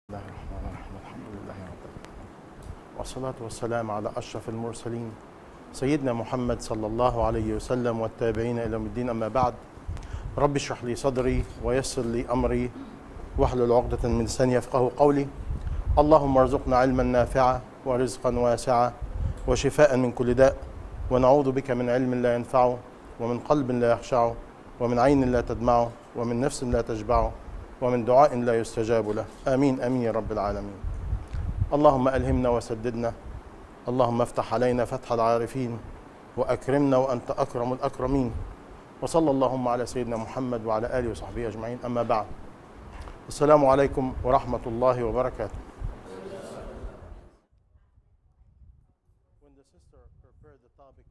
الله الرحمن الرحيم الحمد لله رب العالمين والصلاة والسلام على أشرف المرسلين سيدنا محمد صلى الله عليه وسلم والتابعين إلى يوم الدين. أما بعد، رب اشرح لي صدري ويسر لي أمري واحلل عقدة من لساني يفقهوا قولي. اللهم ارزقنا علما نافعا ورزقا واسعا وشفاء من كل داء، ونعوذ بك من علم لا ينفع ومن قلب لا يخشع ومن عين لا تدمع ومن نفس لا تشبع ومن دعاء لا يستجاب له. آمين آمين يا رب العالمين. اللهم ألهمنا وسددنا، اللهم افتح علينا فتح العارفين وأكرمنا وأنت أكرم الأكرمين. وصلى اللهم على سيدنا محمد وعلى آله وصحبه أجمعين. أما بعد، السلام عليكم ورحمة الله وبركاته. When the sister prepared the topic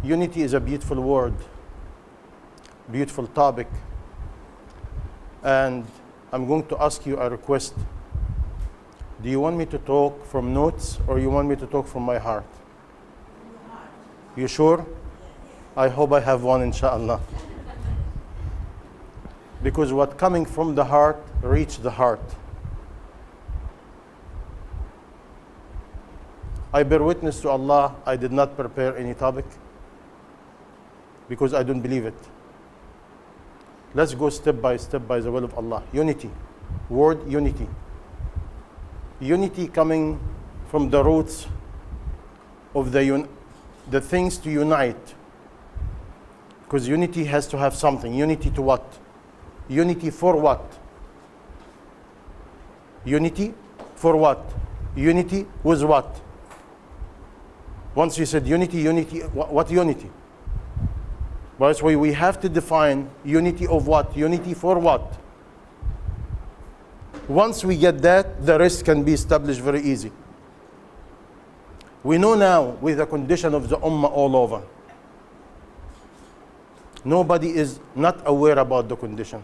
unity is a beautiful word, beautiful topic, and I'm going to ask you a request. Do you want me to talk from notes or you want me to talk from my heart? You sure? I hope I have one, inshallah. Because what coming from the heart reach the heart. I bear witness to Allah, I did not prepare any topic because I don't believe it. Let's go step by the will of Allah. Unity. Word unity. Unity coming from the roots of the things to unite. Because unity has to have something. Unity to what? Unity for what? Unity for what? Unity with what? Once you said unity, what unity? Well, that's why we have to define unity of what? Unity for what? Once we get that, the rest can be established very easy. We know now with the condition of the ummah all over, nobody is not aware about the condition.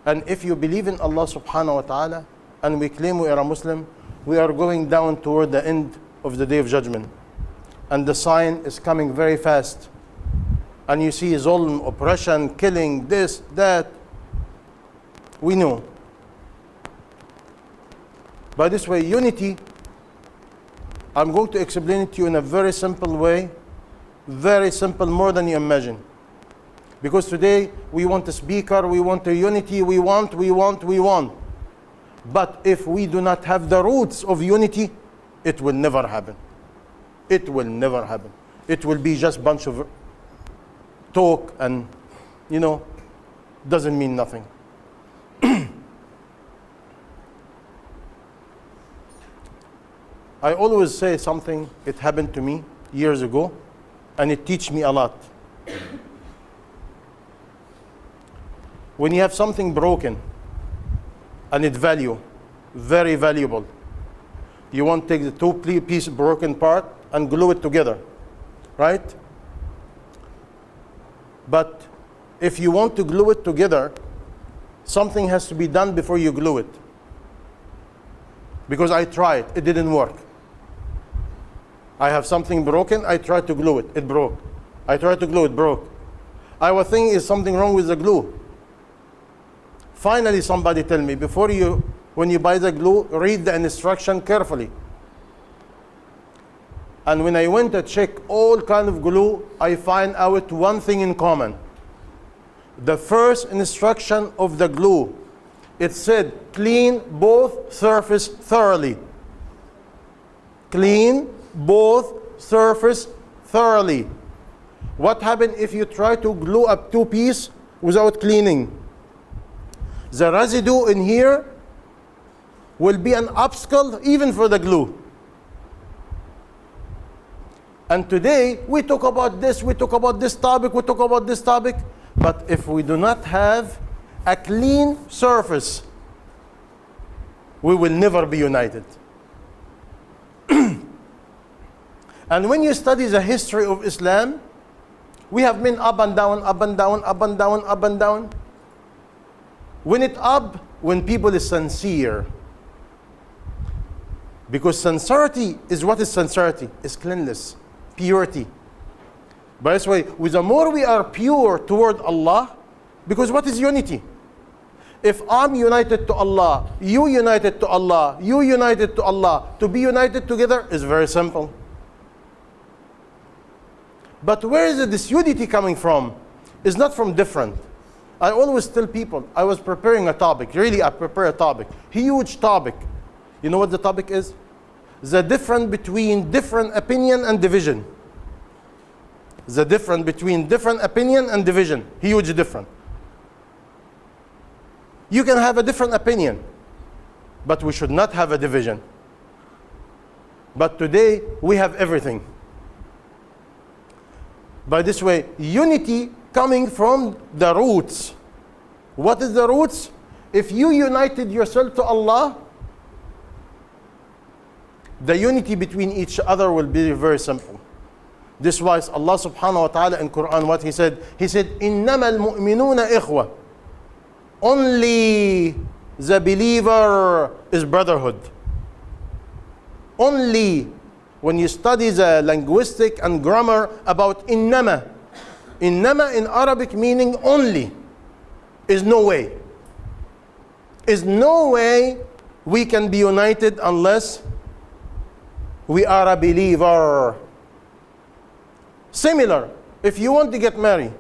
And if you believe in Allah subhanahu wa ta'ala and we claim we are a Muslim, we are going down toward the end of the Day of Judgment. And the sign is coming very fast. And you see zulm, oppression, killing, this, that. We know. By this way, unity, I'm going to explain it to you in a very simple way. Very simple, more than you imagine. Because today, we want a speaker, we want a unity, we want. But if we do not have the roots of unity, it will never happen. It will never happen. It will be just a bunch of talk and, doesn't mean nothing. I always say something, it happened to me years ago, and it teach me a lot. When you have something broken, and it's very valuable, you want to take the two-piece broken part and glue it together, right? But if you want to glue it together, something has to be done before you glue it. Because I tried, it didn't work. I have something broken, I tried to glue it, it broke. I tried to glue it, broke. I was thinking, is something wrong with the glue? Finally, somebody tell me, when you buy the glue, read the instruction carefully. And when I went to check all kind of glue, I find out one thing in common. The first instruction of the glue, it said, clean both surface thoroughly. Clean both surface thoroughly. What happens if you try to glue up two pieces without cleaning? The residue in here will be an obstacle even for the glue. And today, we talk about this, we talk about this topic, but if we do not have a clean surface, we will never be united. And when you study the history of Islam, we have been up and down, up and down, up and down, up and down. When it's up, when people is sincere. Because sincerity is what is sincerity? It's cleanliness. Purity. By this way, with the more we are pure toward Allah, because what is unity? If I'm united to Allah, you united to Allah, you united to Allah, to be united together is very simple. But where is this unity coming from? It's not from different. I always tell people, I was preparing a topic. Really, I prepare a topic. Huge topic. You know what the topic is? The difference between different opinion and division. The difference between different opinion and division. Huge difference. You can have a different opinion, but we should not have a division. But today, we have everything. By this way, unity coming from the roots. What is the roots? If you united yourself to Allah, the unity between each other will be very simple. This is why Allah subhanahu wa ta'ala in Quran, what He said? He said, إِنَّمَا الْمُؤْمِنُونَ إِخْوَةً. Only the believer is brotherhood. Only when you study the linguistic and grammar about innama. Innama in Arabic meaning only. Is no way. Is no way we can be united unless we are a believer. Similar, if you want to get married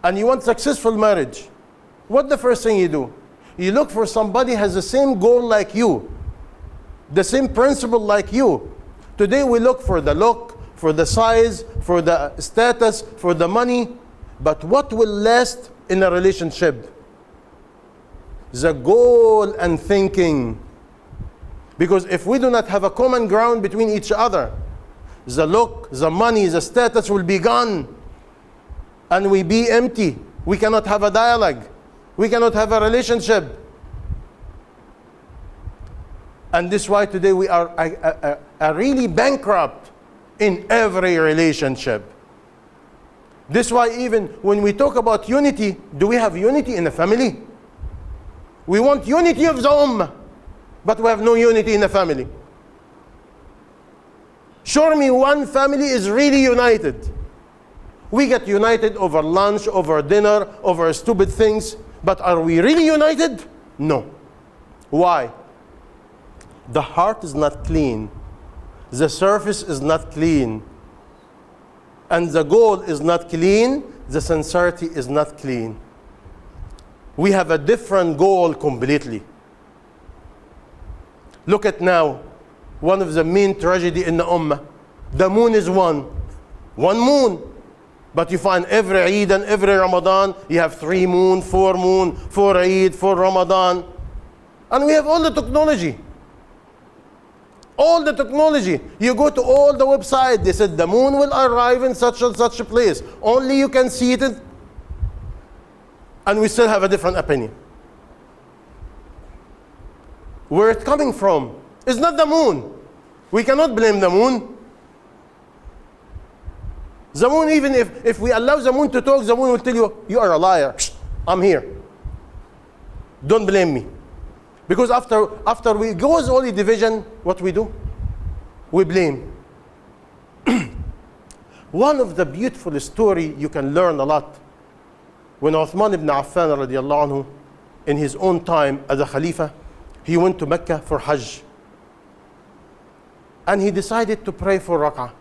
and you want successful marriage, what the first thing you do? You look for somebody who has the same goal like you, the same principle like you. Today we look for the look, for the size, for the status, for the money. But what will last in a relationship? The goal and thinking. Because if we do not have a common ground between each other, the look, the money, the status will be gone. And we be empty. We cannot have a dialogue. We cannot have a relationship. And this is why today we are really bankrupt in every relationship. This is why even when we talk about unity, do we have unity in the family? We want unity of the ummah, but we have no unity in the family. Show me one family is really united. We get united over lunch, over dinner, over stupid things, but are we really united? No. Why? The heart is not clean. The surface is not clean. And the goal is not clean. The sincerity is not clean. We have a different goal completely. Look at now, one of the main tragedy in the ummah. The moon is one. One moon. But you find every Eid and every Ramadan, you have 3 moon, 4 Eid, 4 Ramadan. And we have all the technology. All the technology. You go to all the websites, they said the moon will arrive in such and such a place. Only you can see it. And we still have a different opinion. Where it's coming from? It's not the moon. We cannot blame the moon. The moon, even if we allow the moon to talk, the moon will tell you, you are a liar. I'm here. Don't blame me. Because after we goes only division, what we do? We blame. One of the beautiful story you can learn a lot. When Uthman ibn Affan radiallahu anhu, in his own time as a Khalifa, he went to Mecca for Hajj. And he decided to pray for Rak'ah.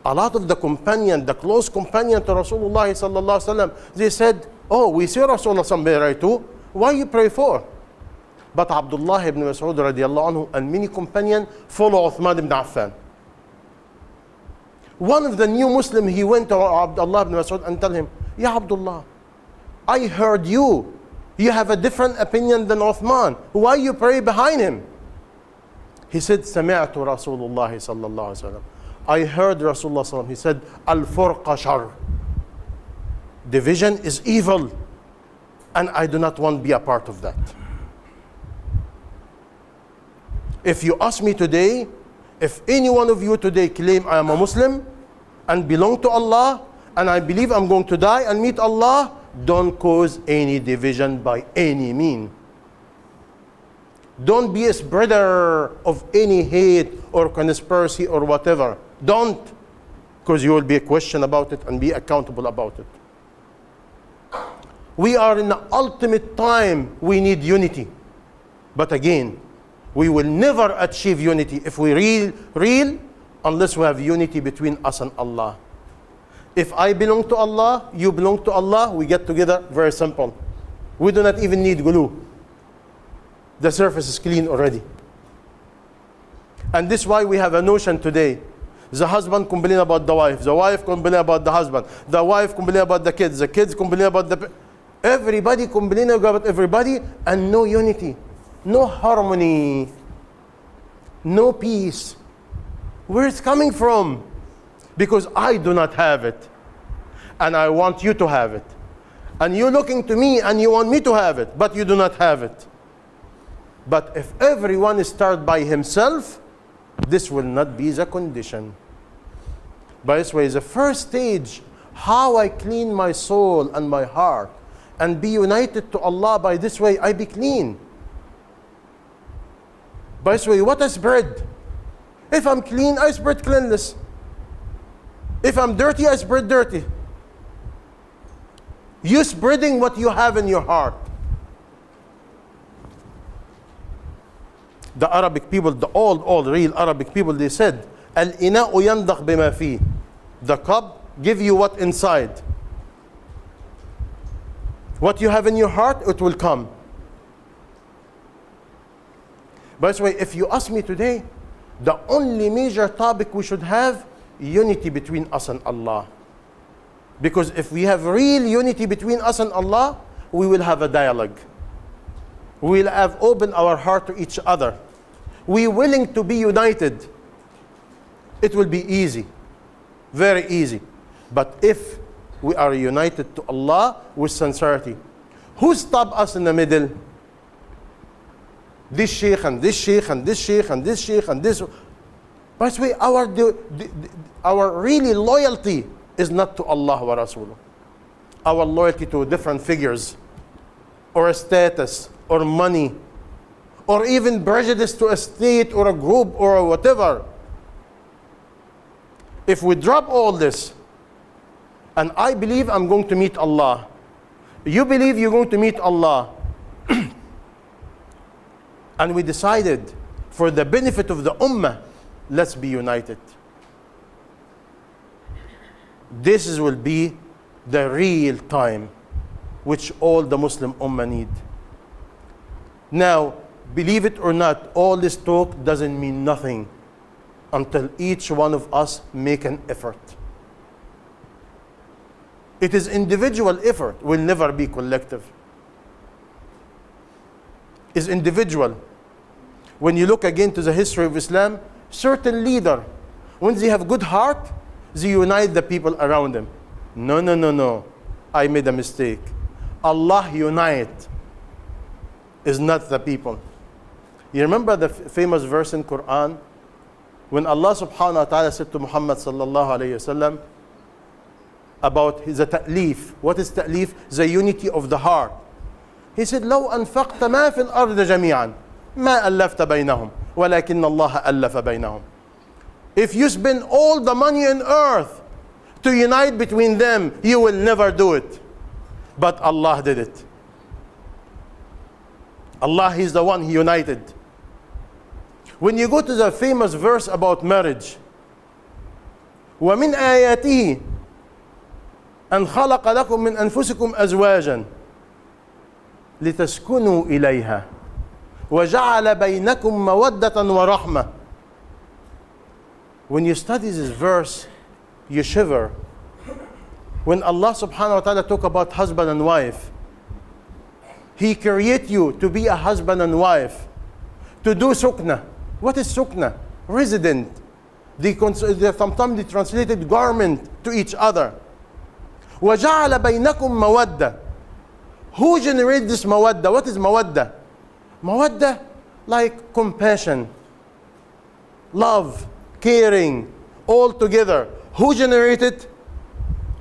A lot of the companion, the close companion to Rasulullah sallallahu alaihi wasallam, they said, oh, we see Rasulullah pray too. Why you pray for? But Abdullah ibn Mas'ud radiallahu anhu and many companions follow Uthman ibn Affan. One of the new Muslim, he went to Abdullah ibn Mas'ud and told him, Ya Abdullah, I heard you. You have a different opinion than Uthman. Why you pray behind him? He said, سمعت رسول الله صلى الله عليه وسلم. I heard Rasulullah sallallahu alaihi wasallam. He said, Al-furqa shar. Division is evil. And I do not want to be a part of that. If you ask me today, if any one of you today claim I am a Muslim and belong to Allah and I believe I'm going to die and meet Allah, don't cause any division by any means. Don't be a spreader of any hate or conspiracy or whatever. Don't, because you will be questioned about it and be accountable about it. We are in the ultimate time we need unity. But again, we will never achieve unity if we real unless we have unity between us and Allah. If I belong to Allah, you belong to Allah, we get together, very simple. We do not even need glue. The surface is clean already. And this is why we have a notion today. The husband complain about the wife complain about the husband, the wife complain about the kids complain about everybody complaining about everybody, and no unity, no harmony, no peace. Where it's coming from? Because I do not have it, and I want you to have it. And you're looking to me and you want me to have it, but you do not have it. But if everyone starts by himself, this will not be the condition. By this way, the first stage, how I clean my soul and my heart and be united to Allah, by this way I be clean. By this way, what I spread? If I'm clean, I spread cleanliness. If I'm dirty, I spread dirty. You spreading what you have in your heart. The Arabic people, the old real Arabic people, they said, Al-ina'u yandaq bima fi. The cup give you what inside. What you have in your heart, it will come. By the way, if you ask me today, the only major topic we should have, unity between us and Allah. Because if we have real unity between us and Allah, we will have a dialogue. We will have opened our heart to each other. We are willing to be united. It will be easy, very easy. But if we are united to Allah with sincerity, who stop us in the middle? This sheikh and this sheikh and this sheikh and this sheikh and this. By the way, our really loyalty is not to Allah wa Rasuluh. Our loyalty to different figures, or a status, or money, or even prejudice to a state or a group or whatever. If we drop all this, and I believe I'm going to meet Allah, you believe you're going to meet Allah, and we decided for the benefit of the Ummah, let's be united. This will be the real time which all the Muslim Ummah need. Now, believe it or not, all this talk doesn't mean nothing until each one of us make an effort. It is individual effort, will never be collective. It's individual. When you look again to the history of Islam, certain leader, when they have good heart, they unite the people around them. No. I made a mistake. Allah unite is not the people. You remember the famous verse in Quran when Allah subhanahu wa ta'ala said to Muhammad sallallahu alayhi wasallam about the ta'lif. What is ta'lif? The unity of the heart. He said, لو أنفقت ما في الأرض جميعا ما ألفت بينهم ولكن الله ألف بينهم. If you spend all the money on earth to unite between them, you will never do it. But Allah did it. Allah is the one He united. When you go to the famous verse about marriage, وَمِنْ آيَاتِهِ أَنْ خَلَقَ لَكُم مِّنْ أَنفُسِكُمْ أَزْوَاجًا لِتَسْكُنُوا إِلَيْهَا وَجَعَلَ بَيْنَكُمْ مَوَدَّةً وَرَحْمَةً. When you study this verse, you shiver. When Allah subhanahu wa ta'ala talk about husband and wife, He create you to be a husband and wife, to do sukna. What is sukna? Resident. Sometimes they translated garment to each other. وَجَعَلَ بَيْنَكُمْ مَوَدَّةً. Who generated this mawadda? What is mawadda? Mawadda, like compassion, love, caring, all together. Who generated?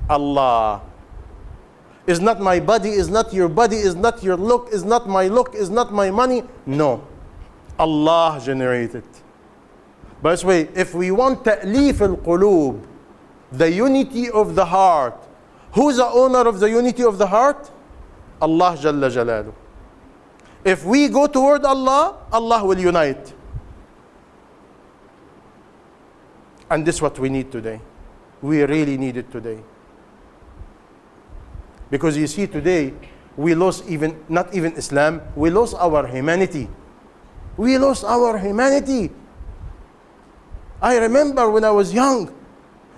Allah. Is not my body, is not your body, is not your look, is not my look, is not my money. No. Allah generated. By this way, if we want ta'lif al-qulub, the unity of the heart, who's the owner of the unity of the heart? Allah Jalla Jalaluh. If we go toward Allah, Allah will unite. And this is what we need today. We really need it today. Because you see, today, we lost not even Islam, we lost our humanity. We lost our humanity. I remember when I was young,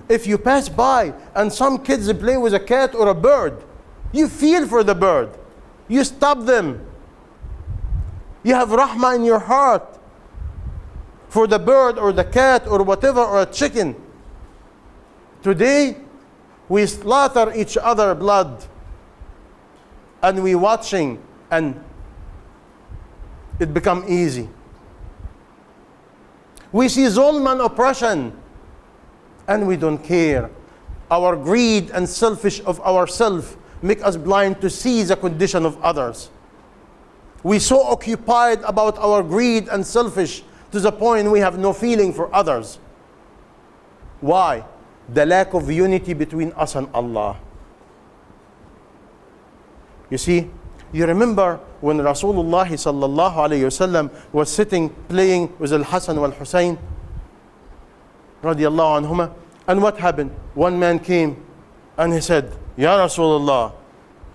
if you pass by and some kids play with a cat or a bird, you feel for the bird. You stop them. You have rahmah in your heart for the bird or the cat or whatever, or a chicken. Today, we slaughter each other blood. And we watching, and it become easy. We see zulm and oppression, and we don't care. Our greed and selfish of ourselves make us blind to see the condition of others. We so occupied about our greed and selfish to the point we have no feeling for others. Why? The lack of unity between us and Allah. You see, you remember when Rasulullah sallallahu alayhi wasallam was sitting playing with Al-Hasan wal-Husayn radiyallahu anhuma, and what happened? One man came and he said, Ya Rasulullah,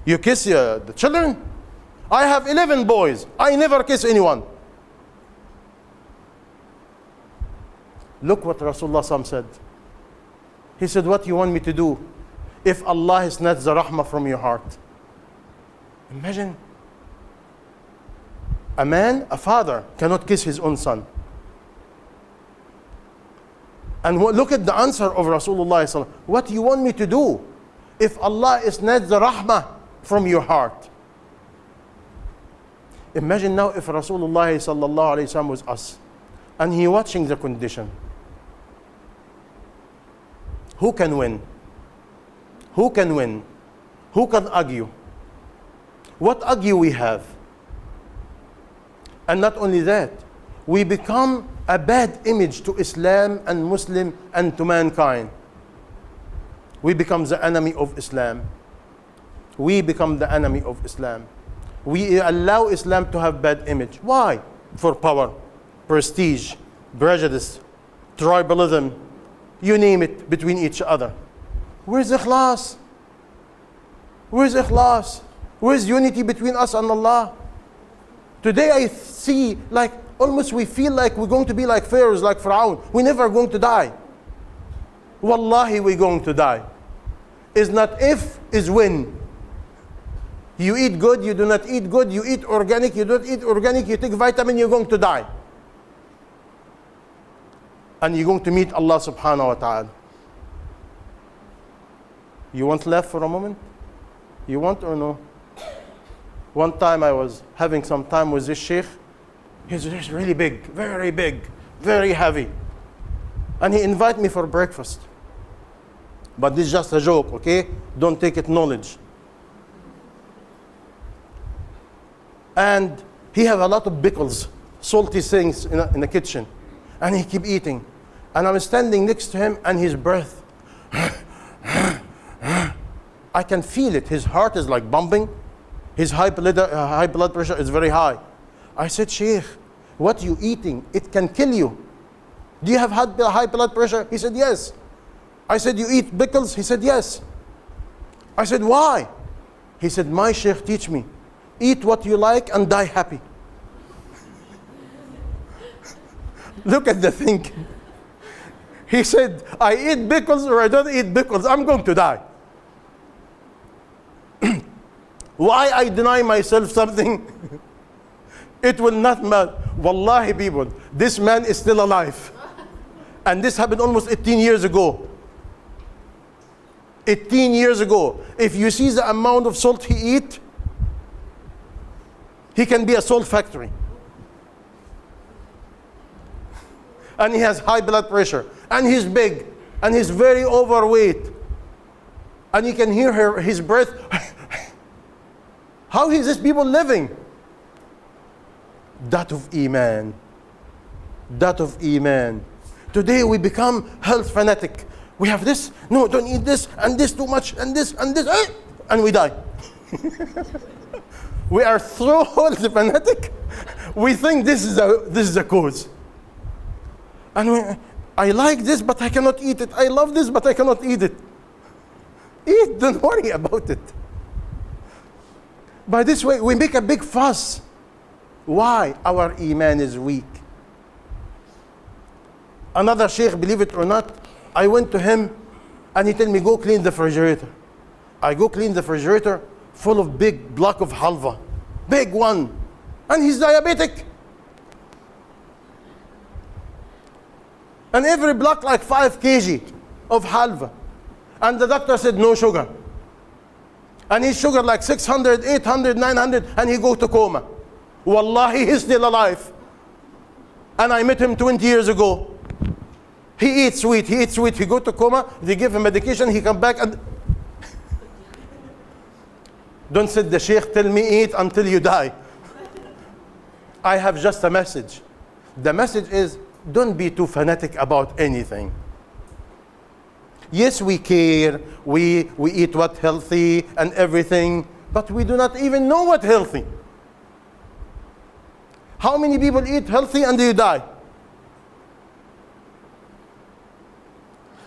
you kiss the children? I have 11 boys. I never kiss anyone. Look what Rasulullah said. He said, what do you want me to do if Allah has snatched the rahmah from your heart? Imagine a man, a father, cannot kiss his own son. And look at the answer of Rasulullah. What do you want me to do if Allah is snatched the rahmah from your heart? Imagine now if Rasulullah sallallahu alayhi wasallam was us and he watching the condition. Who can win? Who can win? Who can argue? What argue we have? And not only that, we become a bad image to Islam and Muslim and to mankind. We become the enemy of Islam. We become the enemy of Islam. We allow Islam to have bad image. Why? For power, prestige, prejudice, tribalism, you name it, between each other. Where's ikhlas? Where's ikhlas? Where's unity between us and Allah? Today I see, like, almost we feel like we're going to be like pharaohs, like Fir'aun. We're never going to die. Wallahi, we're going to die. It's not if, it's when. You eat good, you do not eat good. You eat organic, you don't eat organic. You take vitamin, you're going to die. And you're going to meet Allah subhanahu wa ta'ala. You want to laugh for a moment? You want or no? One time I was having some time with this sheikh. He's really big, very heavy. And he invited me for breakfast. But this is just a joke, okay? Don't take it knowledge. And he have a lot of pickles, salty things in the kitchen. And he keep eating. And I'm standing next to him and his breath. I can feel it. His heart is like bumping. His high blood pressure is very high. I said, Sheikh, what you eating? It can kill you. Do you have high blood pressure? He said, yes. I said, you eat pickles? He said, yes. I said, why? He said, my Sheikh teach me. Eat what you like and die happy. Look at the thing. He said, I eat pickles or I don't eat pickles, I'm going to die. Why I deny myself something? It will not matter. Wallahi, people, this man is still alive. And this happened almost 18 years ago. 18 years ago. If you see the amount of salt he eat, he can be a salt factory. And he has high blood pressure. And he's big. And he's very overweight. And you can hear his breath. How is this people living? That of Iman. That of Iman. Today we become health fanatic. We have this. No, don't eat this. And this too much. And this. And this. And we die. We are so fanatic. We think this is the cause. And I like this, but I cannot eat it. I love this, but I cannot eat it. Eat, don't worry about it. By this way, we make a big fuss. Why? Our iman is weak. Another sheikh, believe it or not, I went to him and he told me, go clean the refrigerator. I go clean the refrigerator, full of big block of halva. Big one. And he's diabetic. And every block like 5 kg of halva. And the doctor said no sugar. And his sugar like 600, 800, 900, and he go to coma. Wallahi, he's still alive. And I met him 20 years ago. He eats sweet, he go to coma, they give him medication, he come back and... Don't sit the sheikh, tell me eat until you die. I have just a message. The message is, don't be too fanatic about anything. Yes, we care, we eat what healthy and everything, but we do not even know what healthy. How many people eat healthy and they die?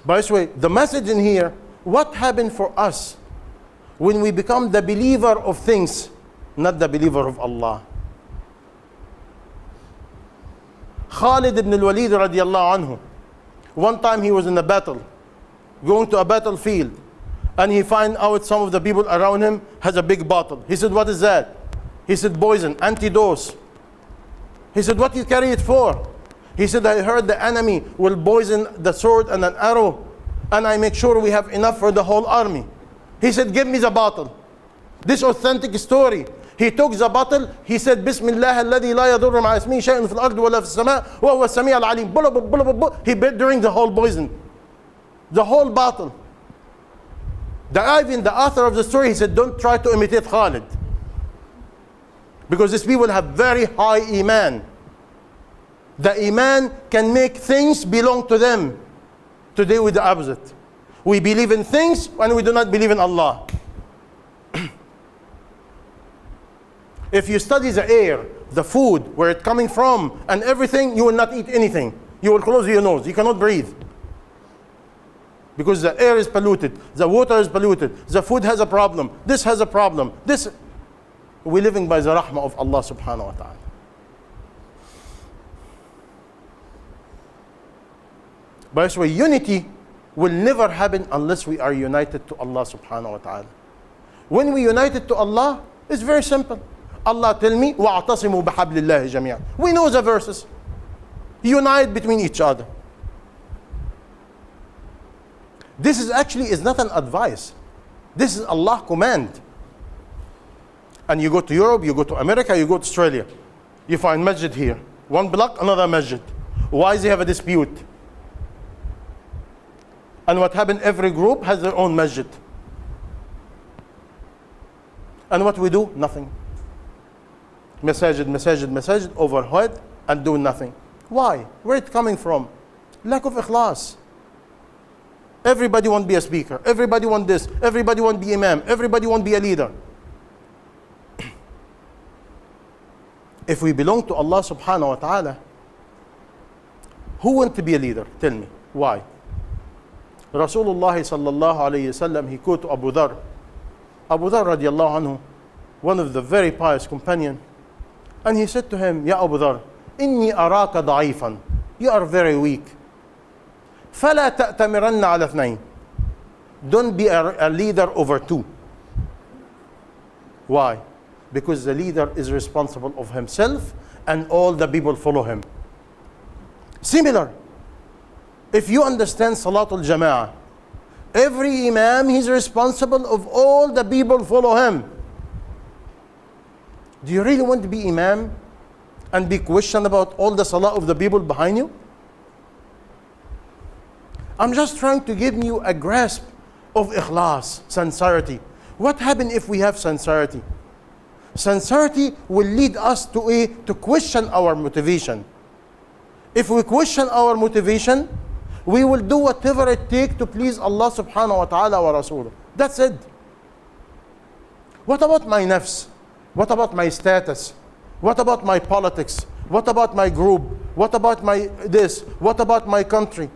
By the way, the message in here, what happened for us when we become the believer of things, not the believer of Allah? Khalid ibn al-Walid radiallahu anhu, one time he was in a battle, going to a battlefield, and he find out some of the people around him has a big bottle. He said, what is that? He said, poison, antidote. He said, what do you carry it for? He said, I heard the enemy will poison the sword and an arrow, and I make sure we have enough for the whole army. He said, give me the bottle. This authentic story. He took the bottle, he said, Bismillah alladhi la yadurru ma'a ismihi shay'un fil ardi wala fis sama' wa huwa as-sami' al-alim. He drank the whole poison. The whole bottle. The author of the story, he said, don't try to imitate Khalid. Because these people have very high iman. The iman can make things belong to them. Today we're the opposite. We believe in things and we do not believe in Allah. If you study the air, the food, where it's coming from, and everything, you will not eat anything. You will close your nose. You cannot breathe. Because the air is polluted, the water is polluted, the food has a problem, this has a problem. We're living by the rahmah of Allah subhanahu wa ta'ala. By the way, unity will never happen unless we are united to Allah subhanahu wa ta'ala. When we united to Allah, it's very simple. Allah tell me, وَاعْتَصِمُوا بِحَبْلِ اللَّهِ جَمِيعًا. We know the verses. Unite between each other. This is not an advice. This is Allah's command. And you go to Europe, you go to America, you go to Australia. You find masjid here. One block, another masjid. Why do they have a dispute? And what happened? Every group has their own masjid. And what we do? Nothing. Masajid, overhead, and do nothing. Why? Where it coming from? Lack of ikhlas. Everybody want to be a speaker. Everybody want this. Everybody want to be imam. Everybody want to be a leader. If we belong to Allah subhanahu wa ta'ala, who want to be a leader? Tell me. Why? Rasulullah sallallahu alayhi wasallam, he quote to Abu Dhar. Abu Dhar radiallahu anhu, one of the very pious companion, and he said to him, Ya Abu Dhar, inni araka da'ifan. You are very weak. فَلَا تَأْتَمِرَنَّ عَلَى اثْنَيْنِ. Don't be a leader over two. Why? Because the leader is responsible of himself and all the people follow him. Similar. If you understand Salatul Jama'ah, every imam, he's responsible of all the people follow him. Do you really want to be imam and be questioned about all the salah of the people behind you? I'm just trying to give you a grasp of ikhlas, sincerity. What happens if we have sincerity? Sincerity will lead us to question our motivation. If we question our motivation, we will do whatever it takes to please Allah subhanahu wa ta'ala wa Rasulullah. That's it. What about my nafs? What about my status? What about my politics? What about my group? What about my this? What about my country?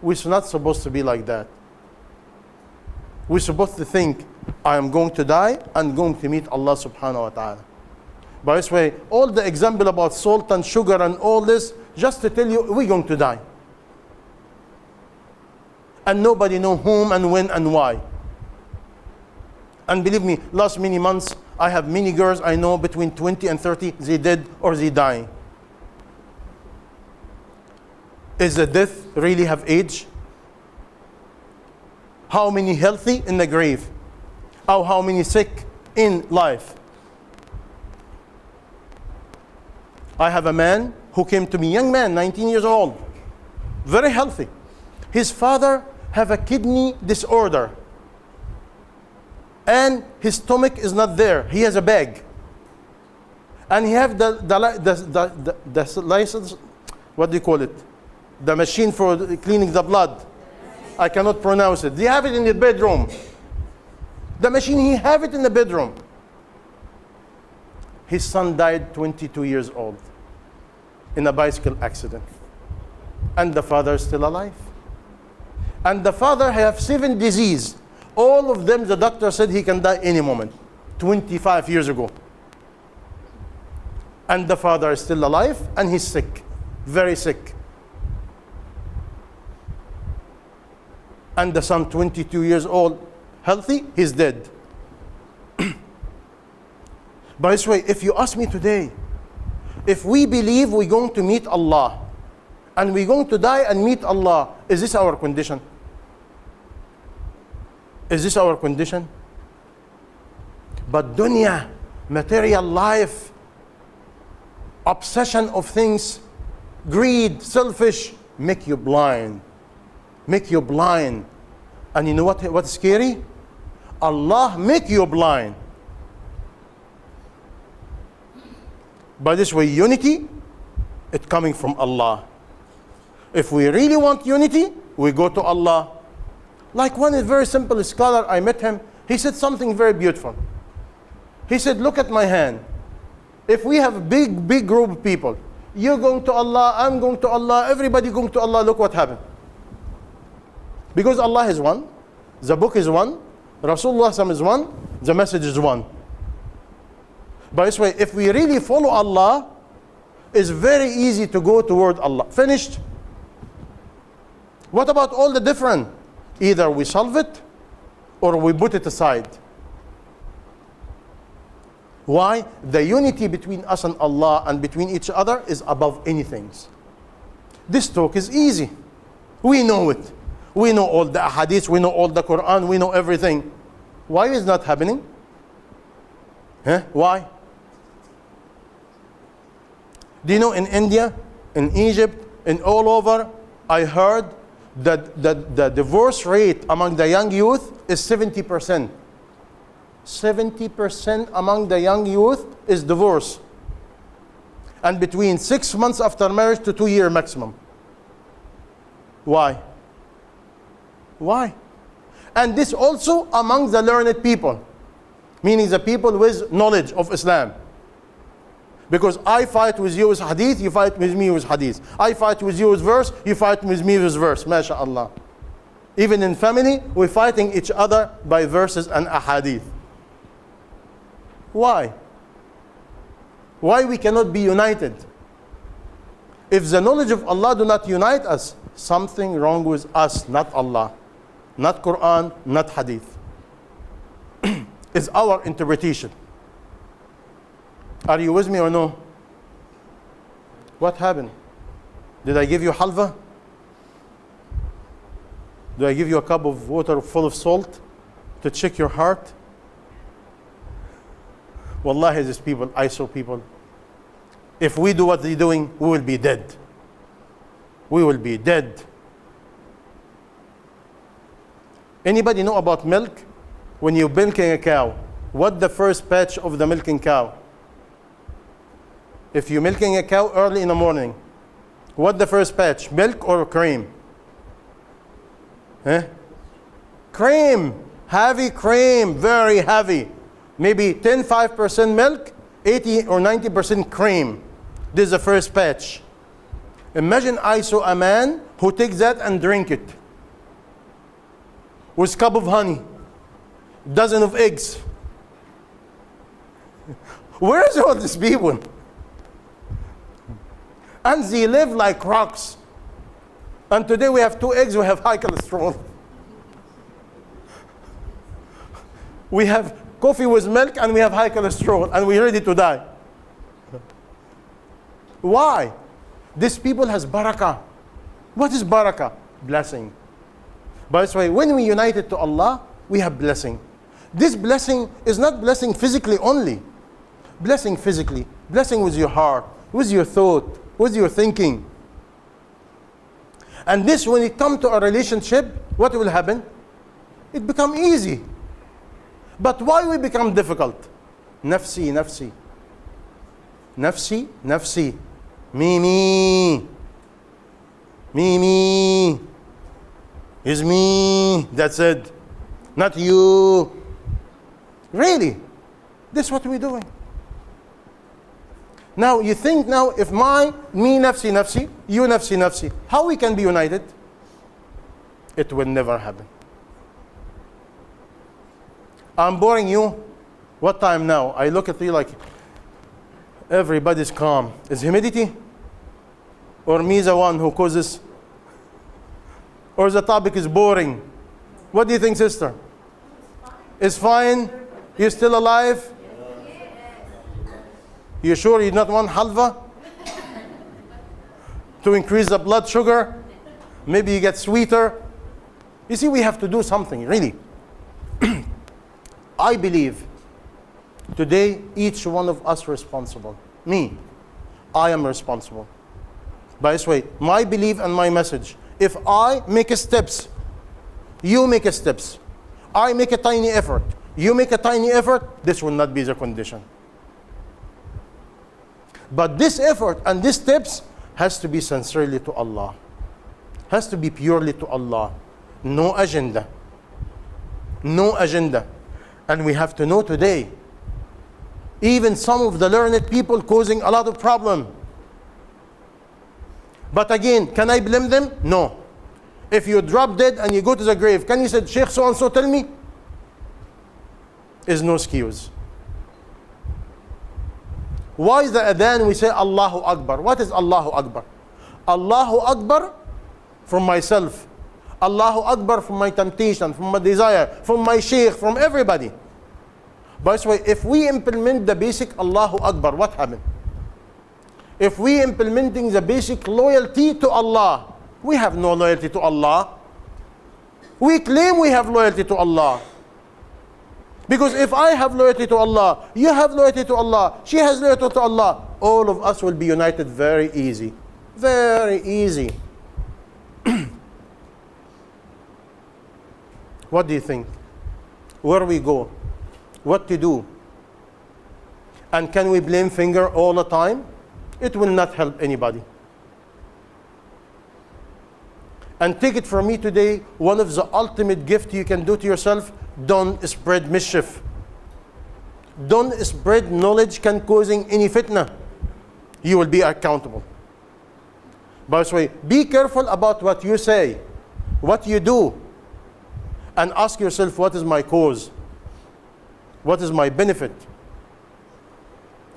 We're not supposed to be like that. We're supposed to think, I am going to die and going to meet Allah subhanahu wa ta'ala. By this way, all the example about salt and sugar and all this, just to tell you, we're going to die. And nobody know whom and when and why. And believe me, last many months, I have many girls I know between 20 and 30, they dead or they dying. Is the death really have age? How many healthy in the grave? Or how many sick in life? I have a man who came to me, young man, 19 years old, very healthy. His father have a kidney disorder. And his stomach is not there. He has a bag. And he have the license, what do you call it? The machine for cleaning the blood. I cannot pronounce it. They have it in the bedroom. The machine, he have it in the bedroom. His son died 22 years old in a bicycle accident. And the father is still alive. And the father have 7 diseases. All of them, the doctor said he can die any moment. 25 years ago. And the father is still alive and he's sick. Very sick. And the son, 22 years old, healthy, he's dead. By this way, if you ask me today, if we believe we're going to meet Allah, and we're going to die and meet Allah, is this our condition? Is this our condition? But dunya, material life, obsession of things, greed, selfish, make you blind. Make you blind. And you know what's scary? Allah make you blind. By this way, unity, it's coming from Allah. If we really want unity, we go to Allah. Like one very simple scholar, I met him, he said something very beautiful. He said, look at my hand. If we have a big group of people, you're going to Allah, I'm going to Allah, everybody going to Allah, look what happened. Because Allah is one, the book is one, Rasulullah is one, the message is one. By this way, if we really follow Allah, it's very easy to go toward Allah. Finished. What about all the different? Either we solve it or we put it aside. Why? The unity between us and Allah and between each other is above anything. This talk is easy. We know it. We know all the hadiths, we know all the Quran, we know everything. Why is not happening? Why? Do you know in India, in Egypt, and all over, I heard that the divorce rate among the young youth is 70%. 70% among the young youth is divorce. And between 6 months after marriage to 2 years maximum. Why? Why? And this also among the learned people. Meaning the people with knowledge of Islam. Because I fight with you with hadith, you fight with me with hadith. I fight with you with verse, you fight with me with verse. MashaAllah. Even in family, we're fighting each other by verses and ahadith. Why? Why we cannot be united? If the knowledge of Allah do not unite us, something wrong with us, not Allah. Not Quran, not hadith. It's our interpretation. Are you with me or no? What happened? Did I give you halva? Do I give you a cup of water full of salt to check your heart? Wallahi, these people, I saw people. If we do what they're doing, we will be dead. We will be dead. Anybody know about milk? When you're milking a cow, what the first batch of the milking cow? If you're milking a cow early in the morning, what the first batch? Milk or cream? Cream. Heavy cream, very heavy. Maybe 5% milk 80 or 90% cream. This is the first batch. Imagine I saw a man who takes that and drink it with a cup of honey, dozen of eggs. Where is all these people? And they live like rocks. And today we have 2 eggs, we have high cholesterol. We have coffee with milk and we have high cholesterol and we're ready to die. Why? These people has barakah. What is barakah? Blessing. By the way, when we united to Allah, we have blessing. This blessing is not blessing physically only. Blessing physically, blessing with your heart, with your thought, with your thinking. And this, when it comes to a relationship, what will happen? It become easy. But why we become difficult? Nafsi, nafsi. Nafsi, nafsi. Me, me. Me, me. Is me. That's it. Not you. Really? This is what we're doing. Now, you think now, if me, nafsi, nafsi, you, nafsi, nafsi, how we can be united? It will never happen. I'm boring you. What time now? I look at you like everybody's calm. Is humidity? Or me the one who causes? Or the topic is boring? What do you think, sister? It's fine? You still alive? You sure you not want halva? To increase the blood sugar? Maybe you get sweeter? You see, we have to do something, really. I believe today each one of us responsible. Me, I am responsible. By this way, my belief and my message, if I make a steps, you make a steps. I make a tiny effort, you make a tiny effort, this will not be the condition. But this effort and these steps has to be sincerely to Allah. Has to be purely to Allah. No agenda. No agenda. And we have to know today, even some of the learned people causing a lot of problem. But again, can I blame them? No. If you drop dead and you go to the grave, can you say, Sheikh so-and-so tell me? Is no excuse. Why is the adhan we say Allahu Akbar? What is Allahu Akbar? Allahu Akbar from myself. Allahu Akbar from my temptation, from my desire, from my sheikh, from everybody. By the way, if we implement the basic Allahu Akbar, what happened? If we implementing the basic loyalty to Allah, we have no loyalty to Allah. We claim we have loyalty to Allah. Because if I have loyalty to Allah, you have loyalty to Allah, she has loyalty to Allah, all of us will be united very easy. Very easy. What do you think? Where we go? What to do? And can we blame finger all the time? It will not help anybody. And take it from me today, one of the ultimate gifts you can do to yourself, don't spread mischief. Don't spread knowledge can causing any fitna. You will be accountable. By the way, be careful about what you say, what you do, and ask yourself, what is my cause? What is my benefit?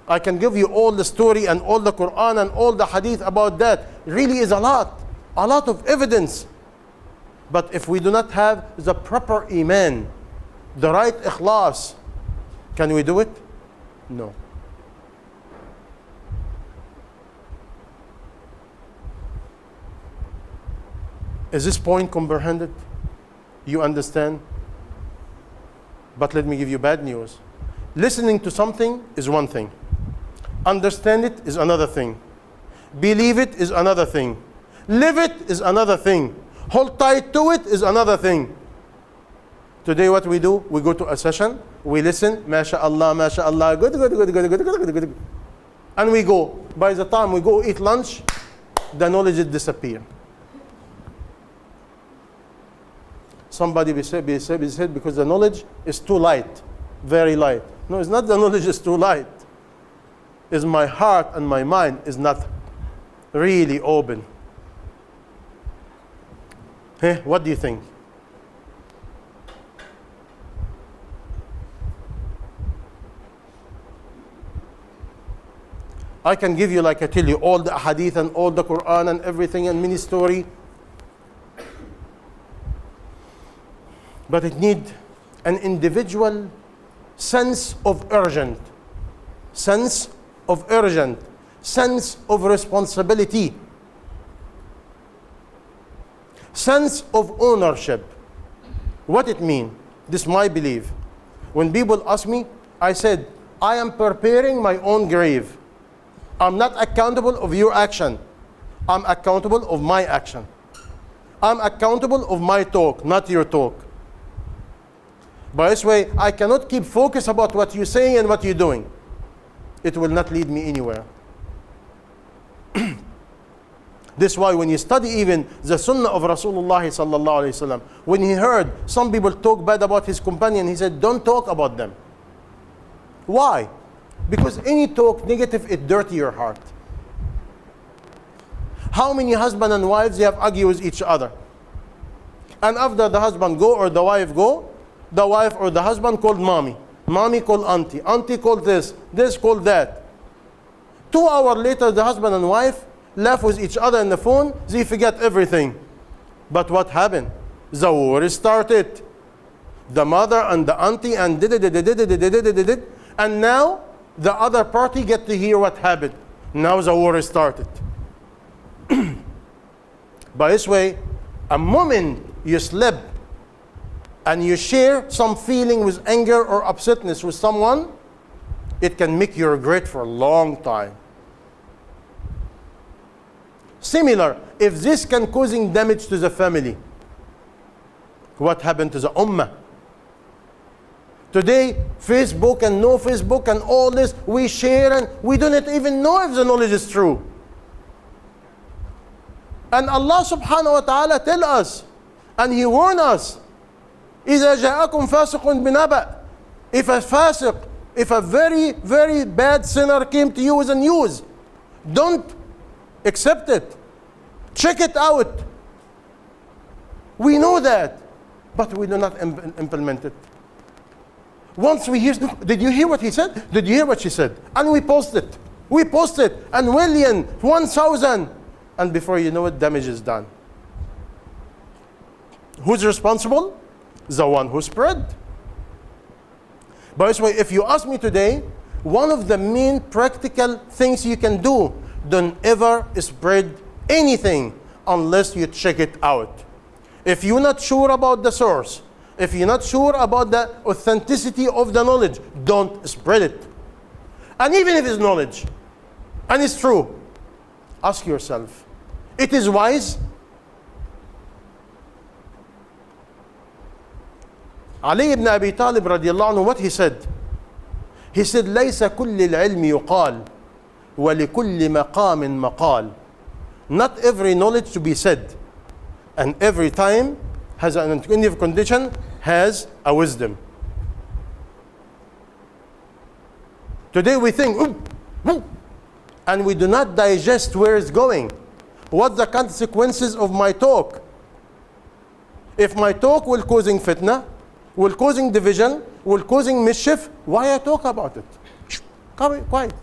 I can give you all the story and all the Quran and all the hadith about that. Really is a lot of evidence. But if we do not have the proper iman, the right ikhlas, can we do it? No. Is this point comprehended? You understand? But let me give you bad news. Listening to something is one thing. Understand it is another thing. Believe it is another thing. Live it is another thing. Hold tight to it is another thing. Today what we do, we go to a session, we listen, mashallah, good. And we go. By the time we go eat lunch, the knowledge will disappear. Somebody be said because the knowledge is too light, very light. No, it's not the knowledge is too light. is my heart and my mind is not really open. What do you think? I can give you, like I tell you, all the hadith and all the Quran and everything and mini story. But it needs an individual sense of urgent, sense of responsibility, sense of ownership. What it means? This is my belief. When people ask me, I said, I am preparing my own grave. I'm not accountable of your action. I'm accountable of my action. I'm accountable of my talk, not your talk. By this way, I cannot keep focus about what you're saying and what you're doing. It will not lead me anywhere. This is why when you study even the sunnah of Rasulullah sallallahu alaihi wasallam, when he heard some people talk bad about his companion, he said, don't talk about them. Why? Because any talk negative, it dirty your heart. How many husband and wives they have argued with each other? And after the husband go or the wife go, the wife or the husband called mommy. Mommy called auntie. Auntie called this. This called that. 2 hours later, the husband and wife laugh with each other on the phone. They forget everything. But what happened? The war started. The mother and the auntie and did. And now the other party get to hear what happened. Now the war started. By this way, a moment you sleep and you share some feeling with anger or upsetness with someone, it can make you regret for a long time. Similar, if this can causing damage to the family, what happened to the ummah? Today, Facebook and no Facebook and all this, we share and we don't even know if the knowledge is true. And Allah subhanahu wa ta'ala tell us, and He warn us, إِذَا جَاءَكُمْ فَاسِقٌ بِنَبَأٍ. If a very, very bad sinner came to you with a news, don't accept it. Check it out. We know that, but we do not implement it. Once we hear, did you hear what he said? Did you hear what she said? And we post it. We post it. And 1,000. And before you know it, damage is done. Who's responsible? The one who spread. By this way, if you ask me today, one of the main practical things you can do, don't ever spread anything unless you check it out. If you're not sure about the source, if you're not sure about the authenticity of the knowledge, don't spread it. And even if it's knowledge, and it's true, ask yourself, it is wise? Ali ibn Abi Talib radiallahu anhu, what he said? He said, لَيْسَ كُلِّ الْعِلْمِ يُقَالِ وَلِكُلِّ مَقَامٍ مَقَالٍ. Not every knowledge to be said, and every time has an condition, has a wisdom. Today we think, and we do not digest where it's going. What the consequences of my talk? If my talk will causing fitna, will causing division, will causing mischief, why I talk about it? Quiet.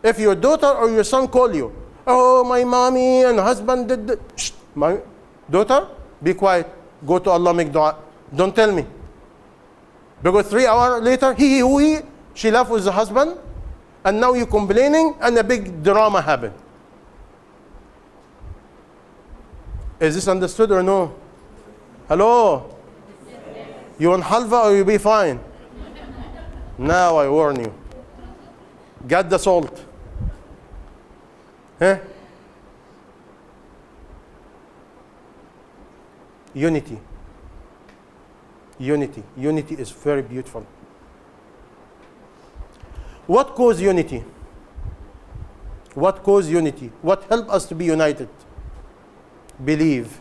If your daughter or your son call you, oh, my mommy and husband did my daughter, be quiet. Go to Allah, make dua. Don't tell me. Because 3 hours later, she left with the husband, and now you're complaining, and a big drama happened. Is this understood or no? Hello? You want halva or you be fine? Now I warn you. Get the salt. Unity. Unity is very beautiful. What causes unity? What causes unity? What helps us to be united? Believe.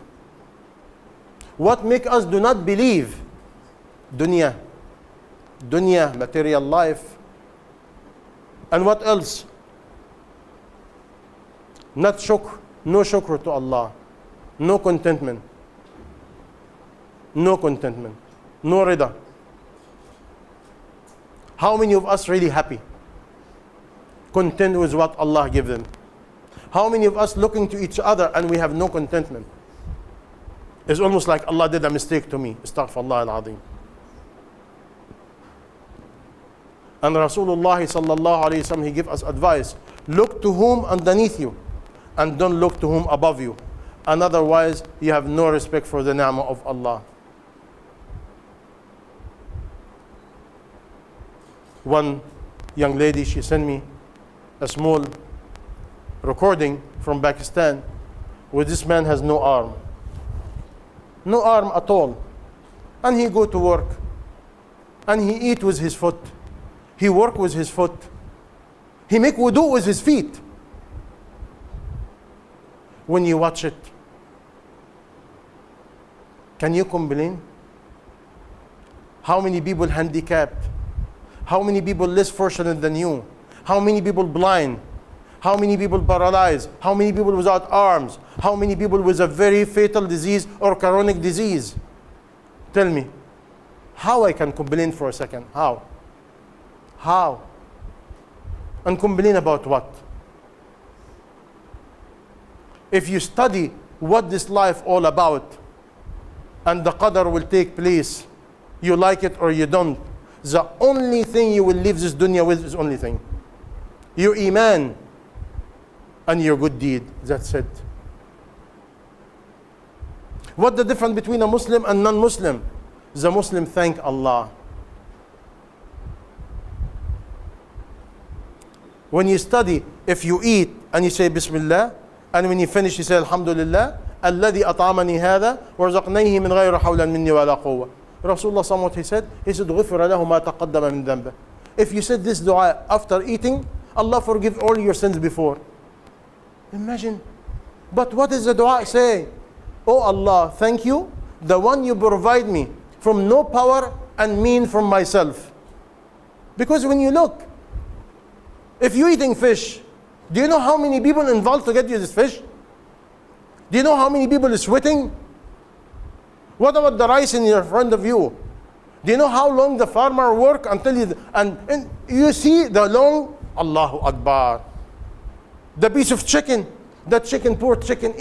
What makes us do not believe? Dunya, material life. And what else? Not shukr, no shukr to Allah, no contentment, no contentment, no rida. How many of us really happy, content with what Allah gave them? How many of us looking to each other and we have no contentment? It's almost like Allah did a mistake to me. Astaghfirullah al-Azim. And Rasulullah sallallahu alayhi wa sallam, he gave us advice. Look to whom underneath you and don't look to whom above you. And otherwise, you have no respect for the ni'mah of Allah. One young lady, she sent me a small recording from Pakistan where this man has no arm. No arm at all. And he go to work. And he eat with his foot. He work with his foot. He make wudu with his feet. When you watch it, can you complain? How many people handicapped? How many people less fortunate than you? How many people blind? How many people paralyzed? How many people without arms? How many people with a very fatal disease or chronic disease? Tell me, how I can complain for a second? How? How? And complain about what? If you study what this life all about, and the qadar will take place, you like it or you don't, the only thing you will leave this dunya with is only thing. Your iman and your good deed. That's it. What the difference between a Muslim and non-Muslim? The Muslim thank Allah. When you study, if you eat and you say Bismillah, and when you finish you say Alhamdulillah, الذي أطعمني هذا ورزقنيه من غير حول مني ولا قوة. Rasulullah somewhat he said غفر له ما تقدم من ذنبه. If you said this dua after eating, Allah forgive all your sins before. Imagine. But what is the dua say? Oh Allah, thank you, the one you provide me from no power and mean from myself. Because when you look, if you're eating fish, do you know how many people involved to get you this fish? Do you know how many people is sweating? What about the rice in front of you? Do you know how long the farmer work until you, and you see the long, Allahu Akbar. The piece of chicken, that chicken, poor chicken,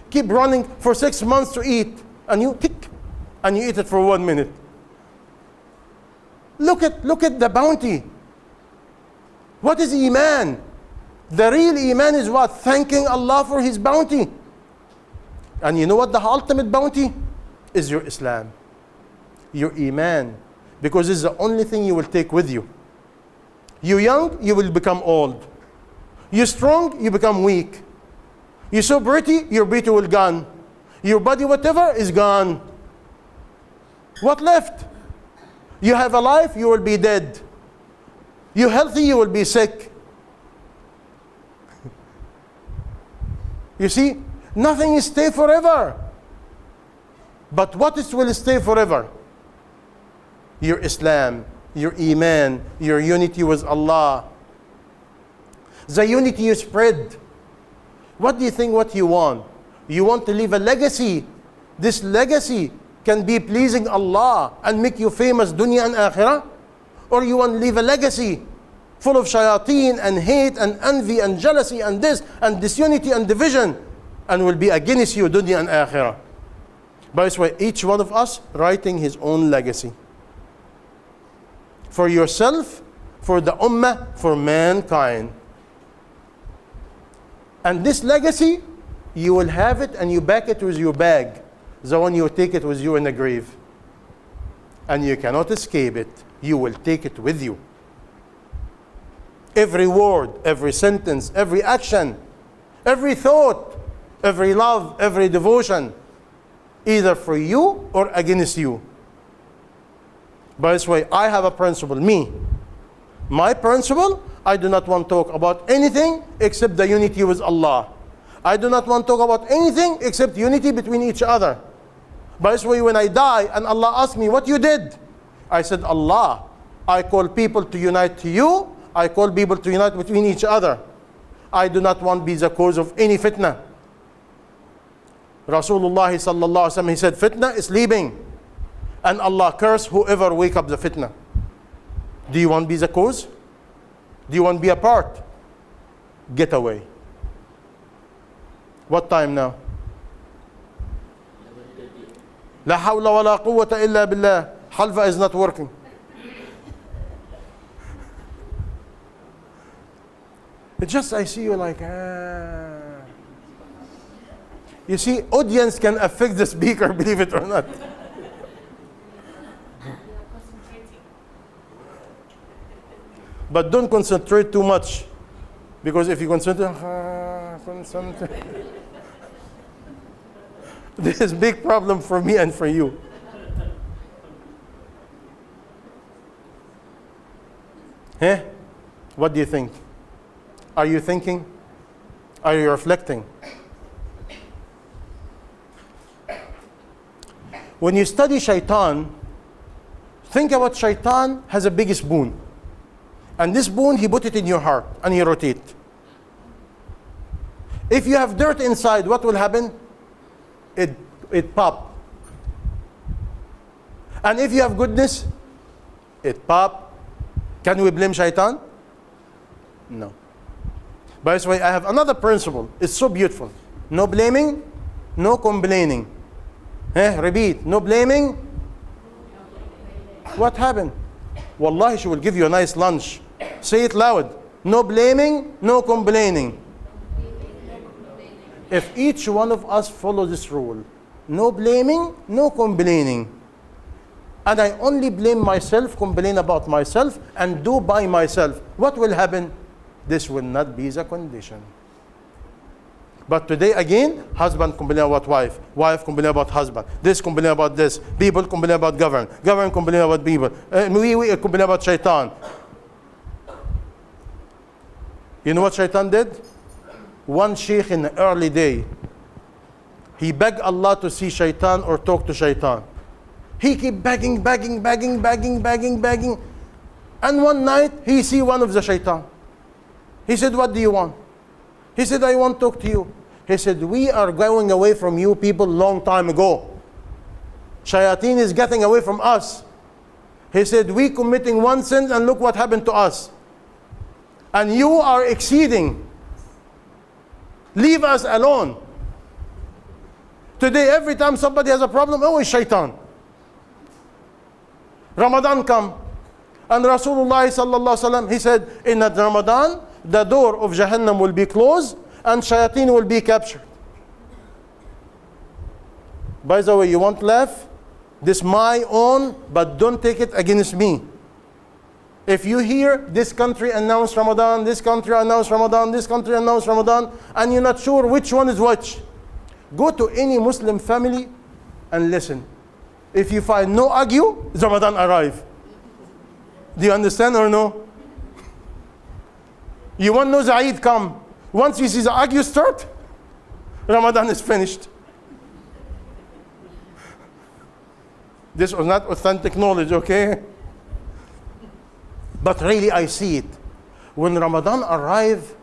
keep running for 6 months to eat. And you tick, and you eat it for 1 minute. Look at the bounty. What is Iman? The real Iman is what? Thanking Allah for His bounty. And you know what the ultimate bounty is? Your Islam, your Iman. Because it's the only thing you will take with you. You young, you will become old. You strong, you become weak. You so pretty, your beauty will gone. Your body, whatever, is gone. What left? You have a life, you will be dead. You healthy, you will be sick. You see, nothing is stay forever. But what is will stay forever? Your Islam, your Iman, your unity with Allah. The unity you spread. What do you think what you want? You want to leave a legacy. This legacy can be pleasing Allah and make you famous dunya and akhirah? Or you want to leave a legacy full of shayateen and hate and envy and jealousy and this and disunity and division, and will be against you dunya and akhirah? By this way, each one of us writing his own legacy. For yourself, for the ummah, for mankind. And this legacy, you will have it and you back it with your bag. The one you take it with you in the grave. And you cannot escape it. You will take it with you. Every word, every sentence, every action, every thought, every love, every devotion, either for you or against you. By this way, I have a principle, me. My principle, I do not want to talk about anything except the unity with Allah. I do not want to talk about anything except unity between each other. By this way, when I die and Allah asks me what you did, I said, Allah, I call people to unite to you I call people to unite between each other. I do not want to be the cause of any fitna. Rasulullah sallallahu alaihi wasallam, he said, fitna is leaving. And Allah curse whoever wake up the fitna. Do you want to be the cause? Do you want to be a part? Get away. What time now? La hawla wa la quwwata illa billah. Halva is not working. It's just I see you like, You see, audience can affect the speaker, believe it or not. But don't concentrate too much. Because if you concentrate, this is a big problem for me and for you. Eh? What do you think? Are you thinking? Are you reflecting? When you study shaitan, think about shaitan has a big spoon. And this spoon, he put it in your heart and he rotate. If you have dirt inside, what will happen? It pop. And if you have goodness, it pop. Can we blame shaitan? No. By the way, I have another principle. It's so beautiful. No blaming, no complaining. Repeat. No blaming. What happened? Wallahi, she will give you a nice lunch. Say it loud. No blaming, no complaining. If each one of us follow this rule, no blaming, no complaining, and I only blame myself, complain about myself, and do by myself, what will happen? This will not be the condition. But today again, husband complain about wife, wife complain about husband, this complain about this, people complain about government complain about people, we complain about shaitan. You know what shaitan did? One sheikh in the early day, he begged Allah to see shaitan or talk to shaitan. He keep begging. And one night, he see one of the shaitan. He said, what do you want? He said, I want to talk to you. He said, we are going away from you people long time ago. Shayateen is getting away from us. He said, we committing one sin and look what happened to us. And you are exceeding. Leave us alone. Today, every time somebody has a problem, oh, it's shaitan. Ramadan come. And Rasulullah sallallahu alaihi wasallam, he said, in Ramadan, the door of Jahannam will be closed and shayateen will be captured. By the way, you want to laugh? This my own, but don't take it against me. If you hear this country announce Ramadan, this country announce Ramadan, this country announce Ramadan, and you're not sure which one is which, go to any Muslim family and listen. If you find no argue, Ramadan arrive. Do you understand or no? You want to know the Eid come. Once you see the argue start, Ramadan is finished. This was not authentic knowledge, okay? But really, I see it. When Ramadan arrives,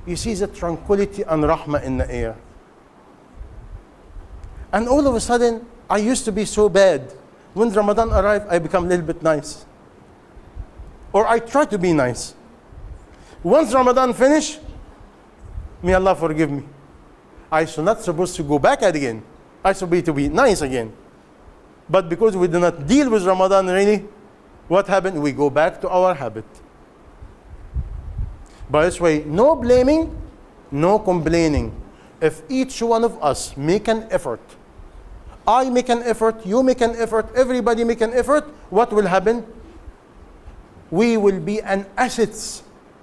you see the tranquility and rahmah in the air. And all of a sudden, I used to be so bad. When Ramadan arrives, I become a little bit nice. Or I try to be nice. Once Ramadan finish, may Allah forgive me. I should not supposed to go back again. I should be to be nice again. But because we do not deal with Ramadan really, what happened? We go back to our habit. By this way, no blaming, no complaining. If each one of us make an effort, I make an effort, you make an effort, everybody make an effort, what will happen? We will be an assets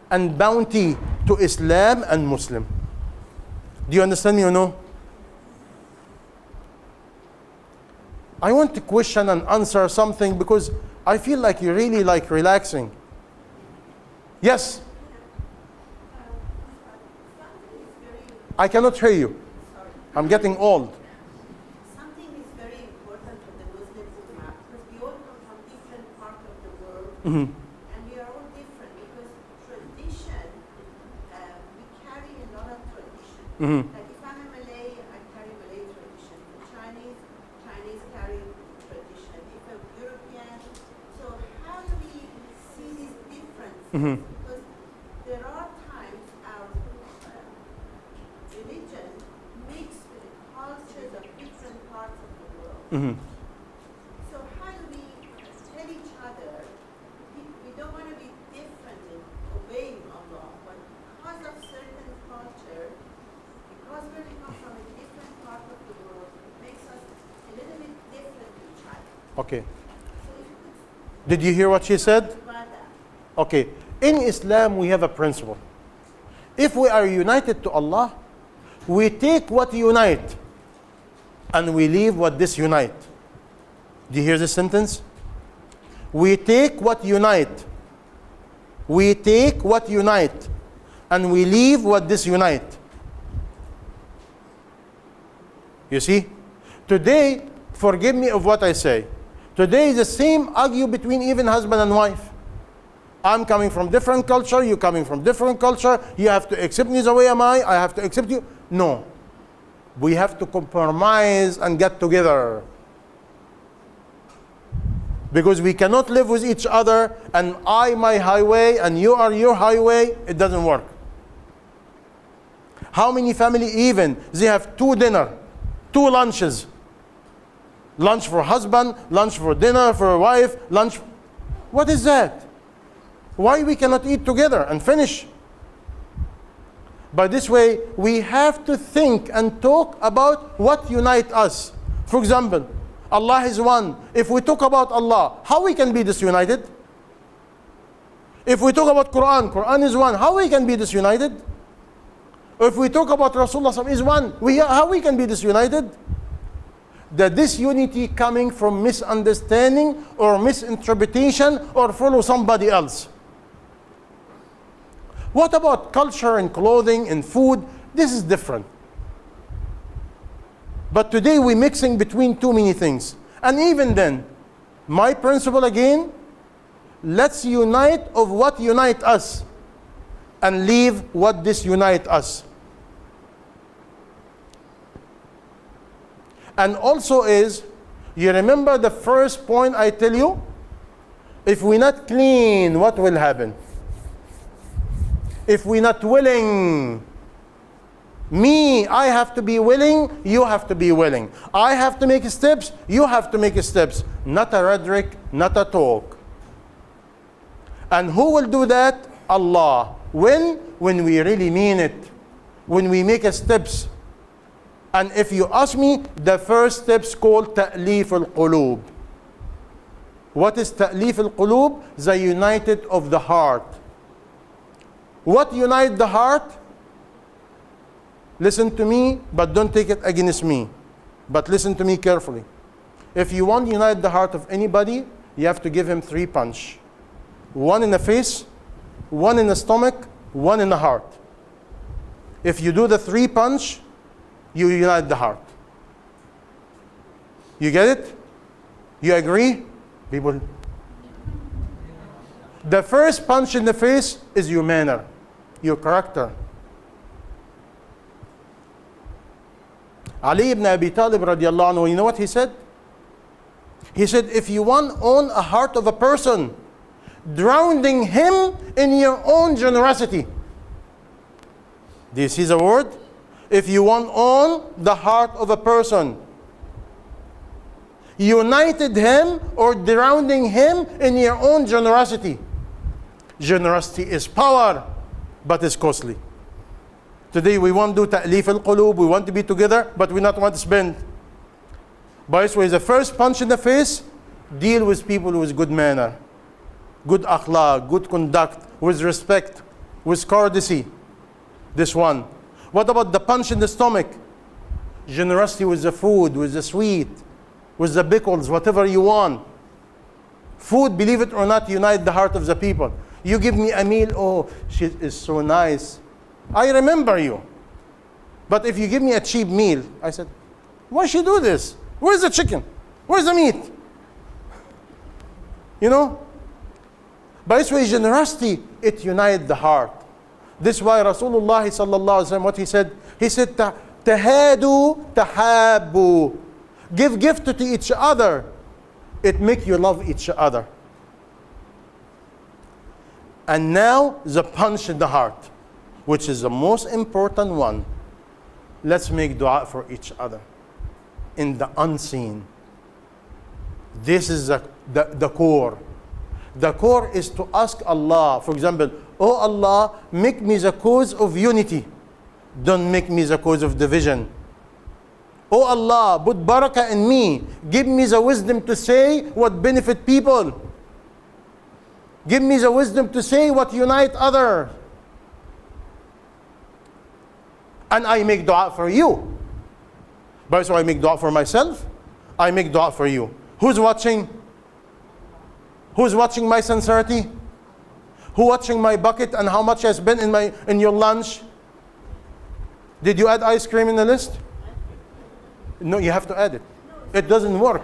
and bounty to Islam and Muslim. Do you understand me or no? I want to question and answer something because I feel like you really like relaxing. Yes? I cannot hear you. I'm getting old. Something is very important for the Muslim Ummah because we all come from different parts of the world. Mm-hmm. And we are all different because Mhm. Like if I'm a Malay, I carry Malay tradition. The Chinese, Chinese carry tradition. If I'm European, so how do we see these differences? Mhm. Because there are times our religion mixed with the cultures of different parts of the world. Mhm. So how do we tell each other we don't want to be different in obeying Allah, but because of certain culture, because we come from a different part of the world, it makes us a little bit different to each other. Okay. So if you could Did you hear what she said? talk about that. Okay. In Islam, we have a principle. If we are united to Allah, we take what unite and we leave what disunite. Do you hear this sentence? We take what unite. We take what unite and we leave what disunite. You see? Today, forgive me of what I say. Today, the same argue between even husband and wife. I'm coming from different culture, you coming from different culture, you have to accept me the way am I have to accept you. No. We have to compromise and get together. Because we cannot live with each other and I my highway and you are your highway. It doesn't work. How many family even, they have 2 dinner, 2 lunches. Lunch for husband, lunch for dinner for wife, lunch. What is that? Why we cannot eat together and finish? By this way, we have to think and talk about what unites us. For example, Allah is one. If we talk about Allah, how we can be disunited? If we talk about Quran, Quran is one. How we can be disunited? If we talk about Rasulullah is one, how we can be disunited? The disunity coming from misunderstanding or misinterpretation or follow somebody else. What about culture and clothing and food? This is different. But today we're mixing between too many things. And even then, my principle again, let's unite of what unite us and leave what disunite us. And also is, you remember the first point I tell you? If we're not clean, what will happen? If we're not willing, I have to be willing, you have to be willing. I have to make steps, you have to make steps. Not a rhetoric, not a talk. And who will do that? Allah. When? When we really mean it. When we make steps. And if you ask me, the first step's called ta'lif al-qulub. What is ta'lif al-qulub? The united of the heart. What unite the heart? Listen to me, but don't take it against me. But listen to me carefully. If you want to unite the heart of anybody, you have to give him 3 punches. 1 in the face, 1 in the stomach, 1 in the heart. If you do the 3 punch, you unite the heart. You get it? You agree? People. The first punch in the face is your manner, your character. Ali ibn Abi Talib radiallahu anhu, you know what he said? He said, if you want to own a heart of a person, drowning him in your own generosity. Do you see the word? If you want to own the heart of a person, united him or drowning him in your own generosity. Generosity is power, but it's costly. Today we want to do ta'lif al-qulub, we want to be together, but we not want to spend. By this way, the first punch in the face, deal with people with good manner, good akhlaq, good conduct, with respect, with courtesy. This one. What about the punch in the stomach? Generosity with the food, with the sweet, with the pickles, whatever you want. Food, believe it or not, unite the heart of the people. You give me a meal, oh, she is so nice. I remember you. But if you give me a cheap meal, I said, why she do this? Where's the chicken? Where's the meat? You know? By this way, generosity, it unites the heart. This is why Rasulullah sallallahu alaihi wasallam, what he said? He said, "Tahadu, tahabu." Give gift to each other. It make you love each other. And now the punch in the heart, which is the most important one. Let's make dua for each other in the unseen. This is the core. The core is to ask Allah, for example, oh Allah, make me the cause of unity. Don't make me the cause of division. Oh Allah, put barakah in me. Give me the wisdom to say what benefit people. Give me the wisdom to say what unite others. And I make dua for you. But so I make dua for myself. I make dua for you. Who's watching? Who's watching my sincerity? Who watching my bucket and how much I spent in your lunch? Did you add ice cream in the list? No, you have to add it. It doesn't work.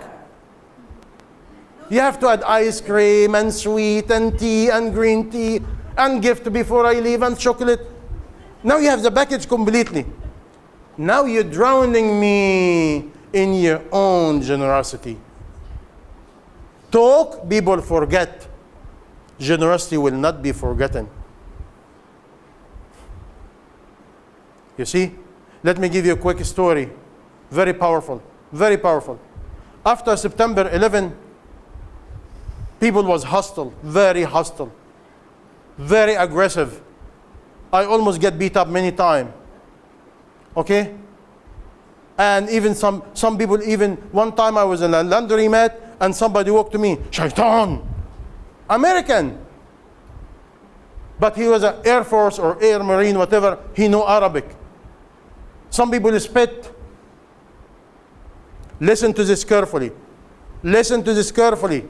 You have to add ice cream and sweet and tea and green tea and gift before I leave and chocolate. Now you have the package completely. Now you're drowning me in your own generosity. Talk, people forget. Generosity will not be forgotten. You see? Let me give you a quick story. Very powerful. Very powerful. After September 11, people was hostile. Very hostile. Very aggressive. I almost get beat up many times. Okay? And even some people, even one time I was in a laundromat and somebody walked to me, Shaitan! American! But he was an Air Force or Air Marine, whatever, he knew Arabic. Some people spit. Listen to this carefully. Listen to this carefully.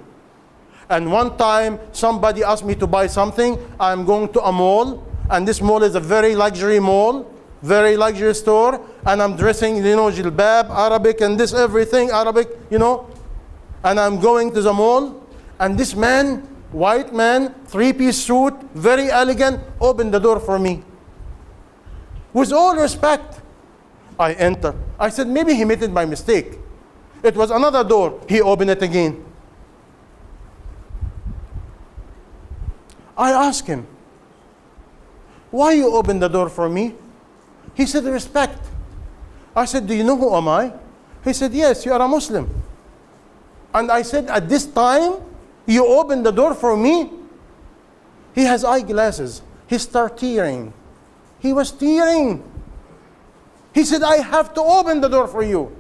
And one time, somebody asked me to buy something. I'm going to a mall, and this mall is a very luxury mall, very luxury store, and I'm dressing, jilbab, Arabic, and this everything, Arabic, And I'm going to the mall, and this man, white man, three-piece suit, very elegant, opened the door for me. With all respect, I enter. I said, maybe he made it by mistake. It was another door. He opened it again. I asked him, why you open the door for me? He said, respect. I said, do you know who am I? He said, yes, you are a Muslim. And I said, at this time, you open the door for me? He has eyeglasses. He started tearing. He was tearing. He said, I have to open the door for you.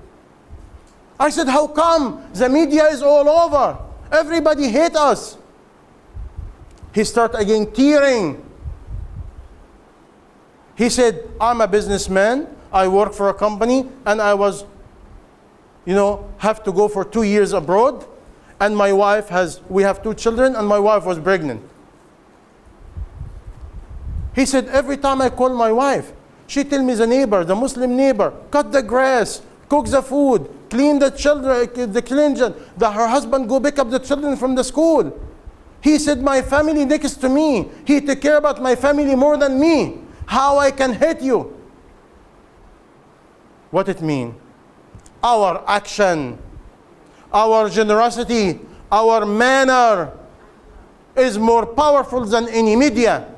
I said, how come? The media is all over. Everybody hates us. He started again tearing. He said, I'm a businessman. I work for a company, and I was, have to go for 2 years abroad. And my wife we have 2 children, and my wife was pregnant. He said, every time I call my wife, she tell me the Muslim neighbor, cut the grass, cook the food, clean the children, her husband go pick up the children from the school. He said, my family next to me, he take care about my family more than me. How I can hate you? What it mean? Our action, our generosity, our manner is more powerful than any media.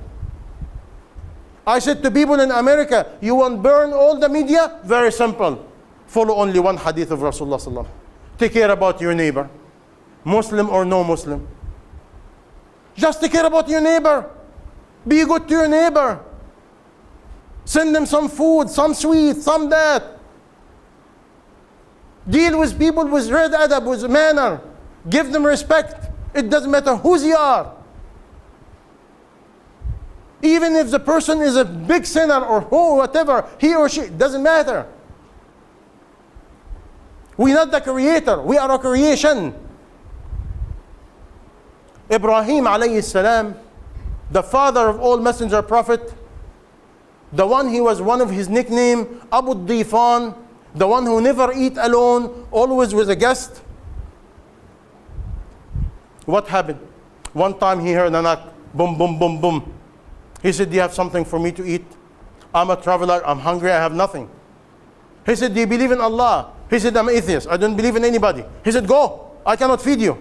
I said to people in America, you want to burn all the media? Very simple. Follow only one hadith of Rasulullah sallallahu alaihi wasallam. Take care about your neighbor, Muslim or no Muslim. Just take care about your neighbor. Be good to your neighbor. Send them some food, some sweet, some that. Deal with people with red adab, with manner. Give them respect. It doesn't matter who they are. Even if the person is a big sinner or whatever, he or she, it doesn't matter. We're not the creator. We are a creation. Ibrahim alayhi salam, the father of all messenger prophet, the one he was one of his nickname, Abu Difan, the one who never eat alone, always with a guest. What happened? One time he heard a knock, boom, boom, boom, boom. He said, do you have something for me to eat? I'm a traveler, I'm hungry, I have nothing. He said, do you believe in Allah? He said, I'm atheist, I don't believe in anybody. He said, go, I cannot feed you.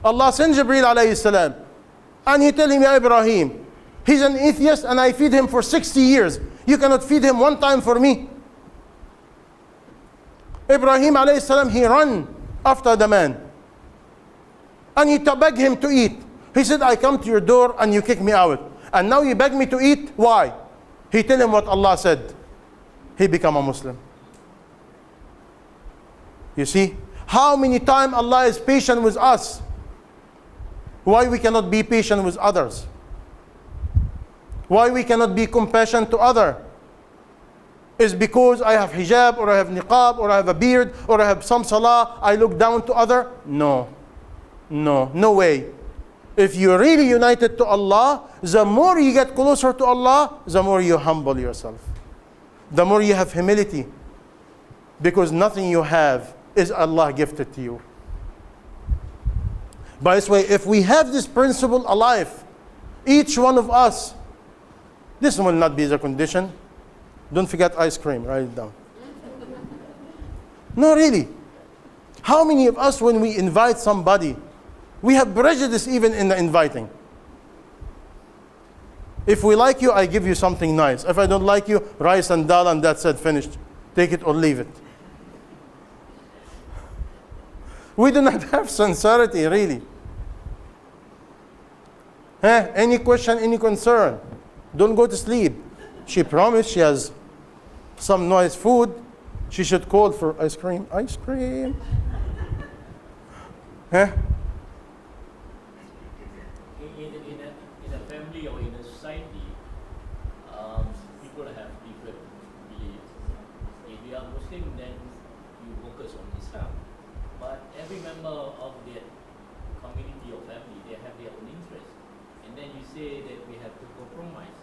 Allah sent Jibreel alayhi salam, and he tell him, Ya Ibrahim, he's an atheist and I feed him for 60 years. You cannot feed him one time for me. Ibrahim alayhi salam, he ran after the man. And he begged him to eat. He said, I come to your door and you kick me out. And now you beg me to eat? Why? He tell him what Allah said. He become a Muslim. You see? How many times Allah is patient with us? Why we cannot be patient with others? Why we cannot be compassionate to others? Is because I have hijab, or I have niqab, or I have a beard, or I have some salah, I look down to other? No. No, no way. If you're really united to Allah, the more you get closer to Allah, the more you humble yourself. The more you have humility. Because nothing you have is Allah gifted to you. By this way, if we have this principle alive, each one of us, this will not be the condition. Don't forget ice cream, write it down. No, really. How many of us, when we invite somebody, we have prejudice even in the inviting? If we like you, I give you something nice. If I don't like you, rice and dal and that's it, finished. Take it or leave it. We do not have sincerity, really. Any question, any concern? Don't go to sleep. She promised she has some nice food. She should call for ice cream. Ice cream. In a family or in a society, people have different beliefs. If you are Muslim, then you focus on Islam. But every member of that community or family, they have their own interests. And then you say that we have to compromise.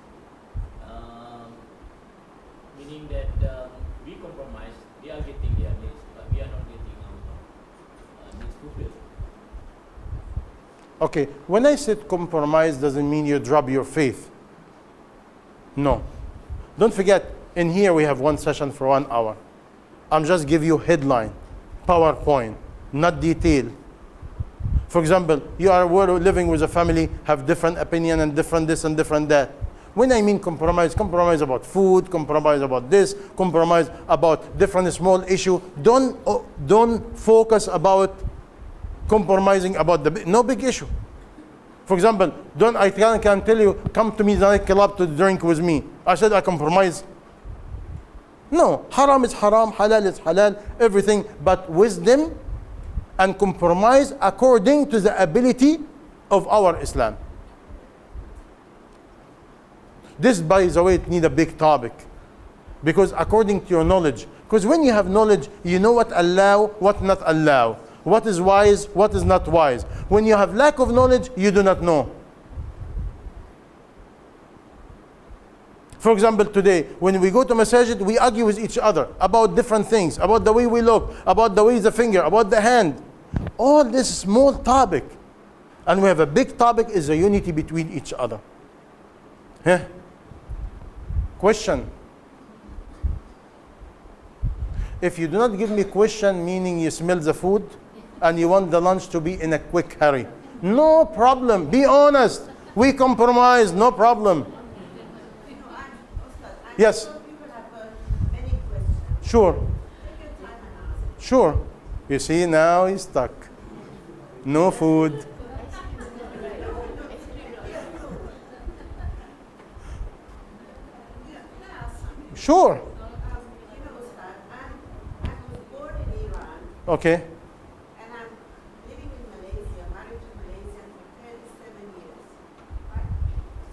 Meaning that we compromise, they are getting their needs, but we are not getting our needs fulfilled. Okay, when I said compromise, doesn't mean you drop your faith. No. Don't forget, in here we have one session for 1 hour. I'm just give you headline, PowerPoint, not detail. For example, you are living with a family, have different opinion and different this and different that. When I mean compromise, compromise about food, compromise about this, compromise about different small issue. Don't focus about compromising about the no big issue. For example, I can tell you, come to me the nightclub to drink with me. I said I compromise. No, haram is haram, halal is halal, everything, but wisdom and compromise according to the ability of our Islam. This, by the way, it needs a big topic. Because according to your knowledge, because when you have knowledge, you know what allow, what not allow, what is wise, what is not wise. When you have lack of knowledge, you do not know. For example, today, when we go to masajid, we argue with each other about different things, about the way we look, about the way the finger, about the hand. All this small topic. And we have a big topic, is the unity between each other. Question. If you do not give me question, meaning you smell the food and you want the lunch to be in a quick hurry. No problem. Be honest. We compromise. No problem. Yes. People have many questions. Sure. Take your time and ask. Sure. You see, now he's stuck. No food. Sure. You know, Ustad, I was born in Iran, Okay. and I'm living in Malaysia, married to Malaysian for 37 years. Right?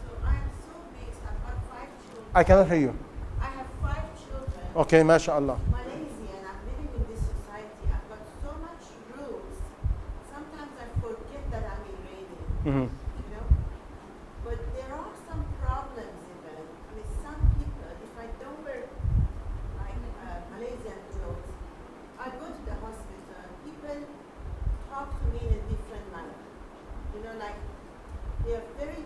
So I'm so mixed. I've got 5 children. I cannot hear you. I have 5 children. Okay, mashallah. Malaysian, I'm living in this society. I've got so much rules. Sometimes I forget that I'm Iranian. Mm-hmm. You know? But there are some problems even with some people. If I don't wear like Malaysian clothes, I go to the hospital. People talk to me in a different manner. You know, like they are very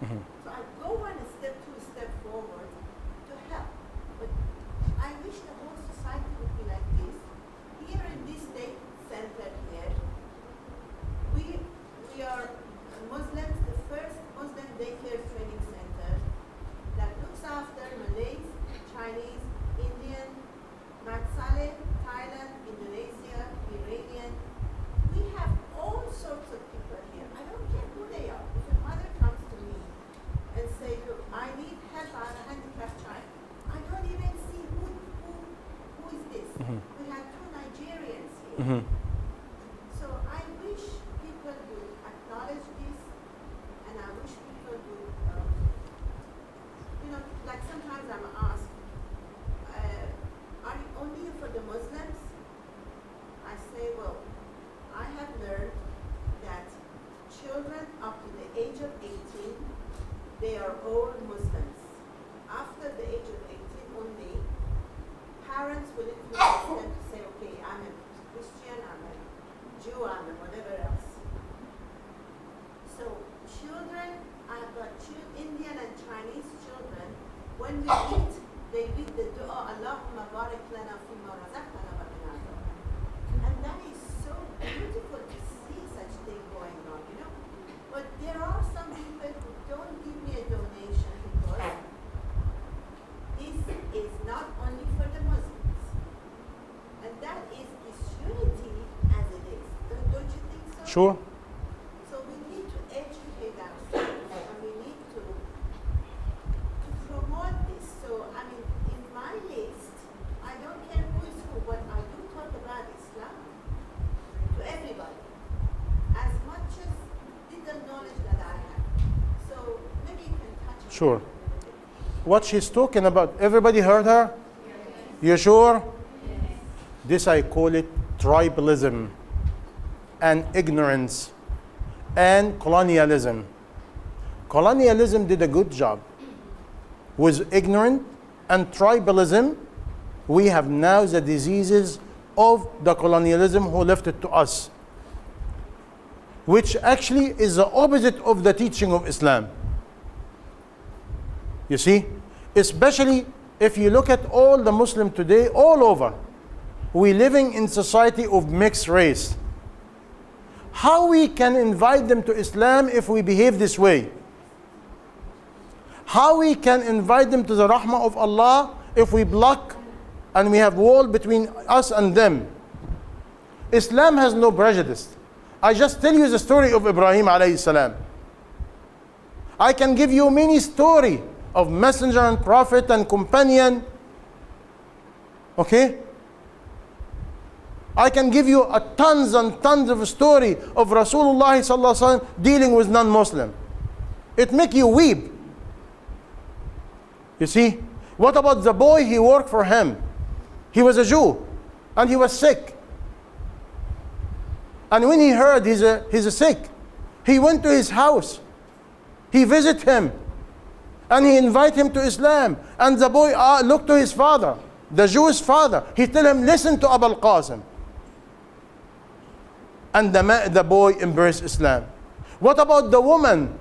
So I go one step, two step forward to help. But I wish the whole society would be like this. Here in this state center here, we are Muslims, the first Muslim daycare training center that looks after Malays, Chinese, Indian, Matsale, Thailand, Indonesia, Iranian. We have all sorts of people here. I don't care who they are. If a mother comes to me and say, look, I need help, I have a handicapped child. I don't even see who is this. We have two Nigerians here. So I wish people would acknowledge this, and I wish people would, like sometimes I'm asked, are you only for the Muslims? I say, well, I have learned that children up to the age of 18, they are all Muslims. After the age of 18 only, parents will influence them to say, okay, I'm a Christian, I'm a Jew, I'm a whatever else. So children, I've got Indian and Chinese children, when we eat, they read the dua, Allahumma barik lana fima razaqtana wa qina adhaban. And that is so beautiful to see such thing going on, But there are some people who don't give me a donation because this is not only for the Muslims. And that is disunity as it is. Don't you think so? Sure. So we need to educate ourselves and we need to promote this. So, I mean, in my list, I don't care who is who, but I do talk about Islam to everybody, as much as little knowledge that I have. So maybe you can touch on Sure. it. What she's talking about, everybody heard her? You sure? This I call it tribalism and ignorance and colonialism. Colonialism did a good job. Was ignorant, and tribalism, we have now the diseases of the colonialism who left it to us, which actually is the opposite of the teaching of Islam. You see, especially if you look at all the Muslim today, all over, we living in society of mixed race. How we can invite them to Islam if we behave this way? How we can invite them to the rahmah of Allah if we block and we have wall between us and them? Islam has no prejudice. I just tell you the story of Ibrahim alayhi salam. I can give you many stories of messenger and prophet and companion. Okay? I can give you tons and tons of story of Rasulullah sallallahu alaihi wasallam dealing with non-Muslim. It make you weep. You see? What about the boy he worked for him? He was a Jew and he was sick. And when he heard he's sick, he went to his house. He visited him and he invited him to Islam. And the boy looked to his father, the Jewish father. He tell him, listen to Abul Qasim. And the boy embraced Islam. What about the woman?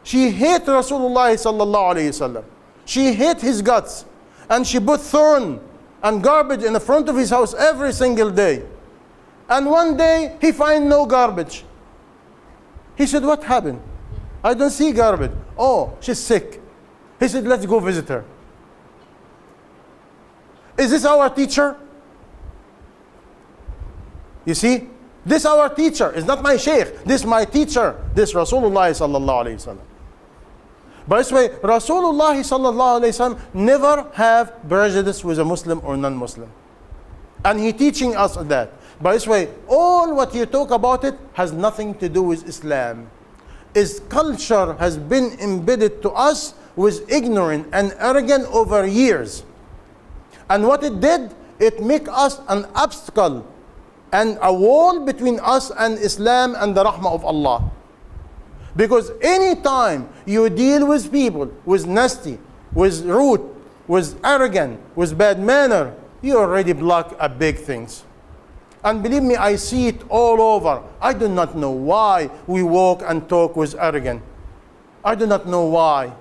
She hate Rasulullah sallallahu alayhi wasallam. She hate his guts. And she put thorn and garbage in the front of his house every single day. And one day he find no garbage. He said, what happened? I don't see garbage. Oh, she's sick. He said, let's go visit her. Is this our teacher? You see? This our teacher. It's not my sheikh. This my teacher. This Rasulullah sallallahu alayhi wasallam. By this way, Rasulullah sallallahu alayhi wasallam never have prejudice with a Muslim or non-Muslim. And he teaching us that. By this way, all what you talk about it has nothing to do with Islam. Its culture has been embedded to us with ignorant and arrogant over years. And what it did, it make us an obstacle and a wall between us and Islam and the rahmah of Allah. Because any time you deal with people with nasty, with rude, with arrogant, with bad manner, you already block a big things. And believe me, I see it all over. I do not know why we walk and talk with arrogant. I do not know why.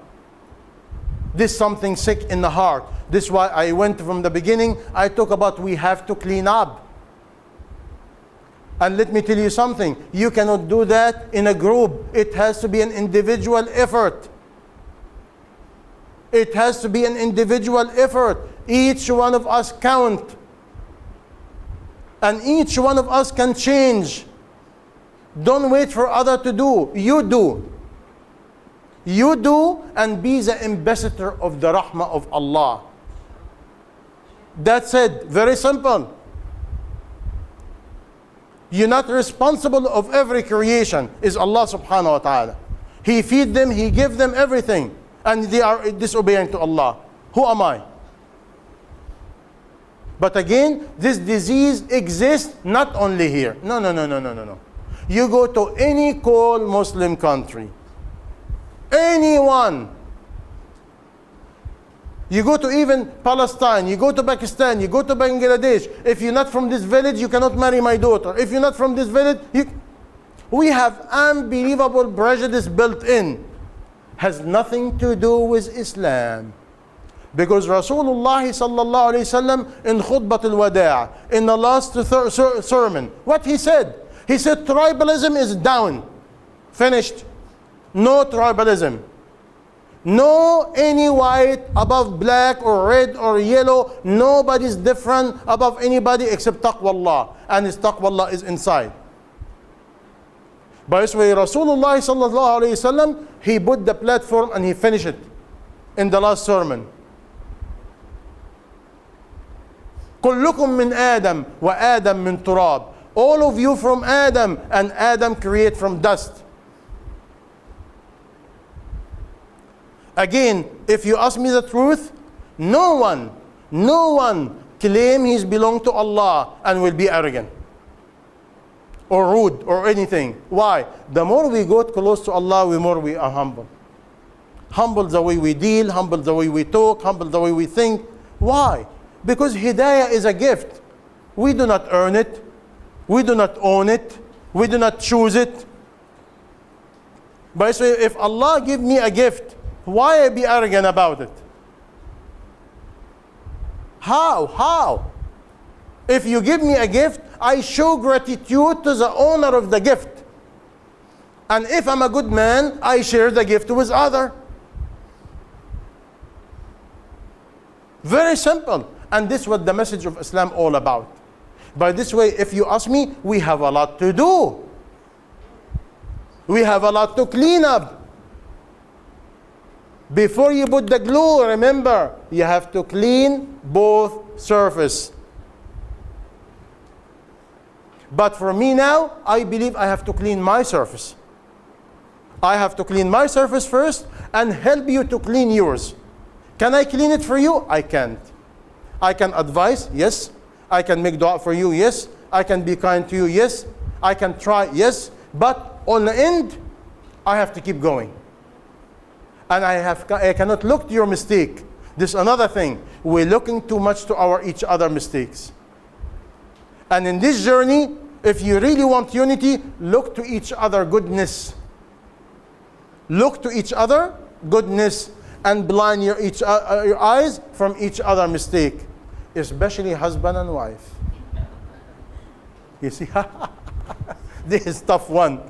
This something sick in the heart. This is why I went from the beginning. I talk about we have to clean up. And let me tell you something. You cannot do that in a group. It has to be an individual effort. It has to be an individual effort. Each one of us count. And each one of us can change. Don't wait for others to do. You do. You do, and be the ambassador of the rahmah of Allah. That's it. Very simple. You're not responsible of every creation. Is Allah subhanahu wa ta'ala. He feed them, He give them everything. And they are disobeying to Allah. Who am I? But again, this disease exists not only here. No. You go to any cold Muslim country. Anyone. You go to even Palestine, you go to Pakistan, you go to Bangladesh. If you're not from this village, you cannot marry my daughter. If you're not from this village, we have unbelievable prejudice built in. Has nothing to do with Islam. Because Rasulullah sallallahu alayhi wasallam in Khutbat al-Wada', in the last sermon, what he said? He said tribalism is down. Finished. No tribalism. No any white above black or red or yellow. Nobody's different above anybody except taqwa Allah. And his taqwa Allah is inside. By this way, Rasulullah sallallahu alayhi wasallam, he put the platform and he finished it in the last sermon. كلكم من آدم وآدم من تراب. All of you from Adam, and Adam create from dust. Again, if you ask me the truth, no one claim he's belong to Allah and will be arrogant or rude or anything. Why? The more we go close to Allah, the more we are humble. Humble the way we deal, humble the way we talk, humble the way we think. Why? Because Hidayah is a gift. We do not earn it. We do not own it. We do not choose it. But so if Allah give me a gift, why be arrogant about it? How? If you give me a gift, I show gratitude to the owner of the gift. And if I'm a good man, I share the gift with others. Very simple. And this is what the message of Islam all about. By this way, if you ask me, we have a lot to do. We have a lot to clean up. Before you put the glue, remember, you have to clean both surfaces. But for me now, I believe I have to clean my surface. I have to clean my surface first and help you to clean yours. Can I clean it for you? I can't. I can advise, yes. I can make dua for you, yes. I can be kind to you, yes. I can try, yes. But on the end, I have to keep going. And I cannot look to your mistake. This is another thing. We're looking too much to our each other mistakes. And in this journey, if you really want unity, look to each other goodness. Look to each other goodness and blind your eyes from each other mistake. Especially husband and wife. You see, this is tough one.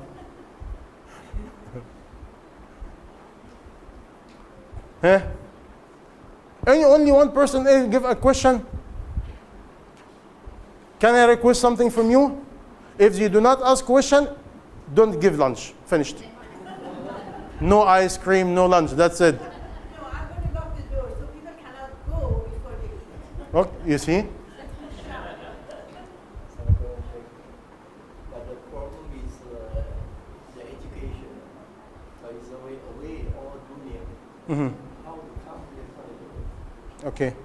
Huh? Only one person give a question. Can I request something from you? If you do not ask question, don't give lunch. Finished. No ice cream, no lunch. That's it. No, I'm going to lock the door so people cannot go before they eat. Oh, you see? But the problem is the education. So it's away all dunya. Mm-hmm. How to come to Okay.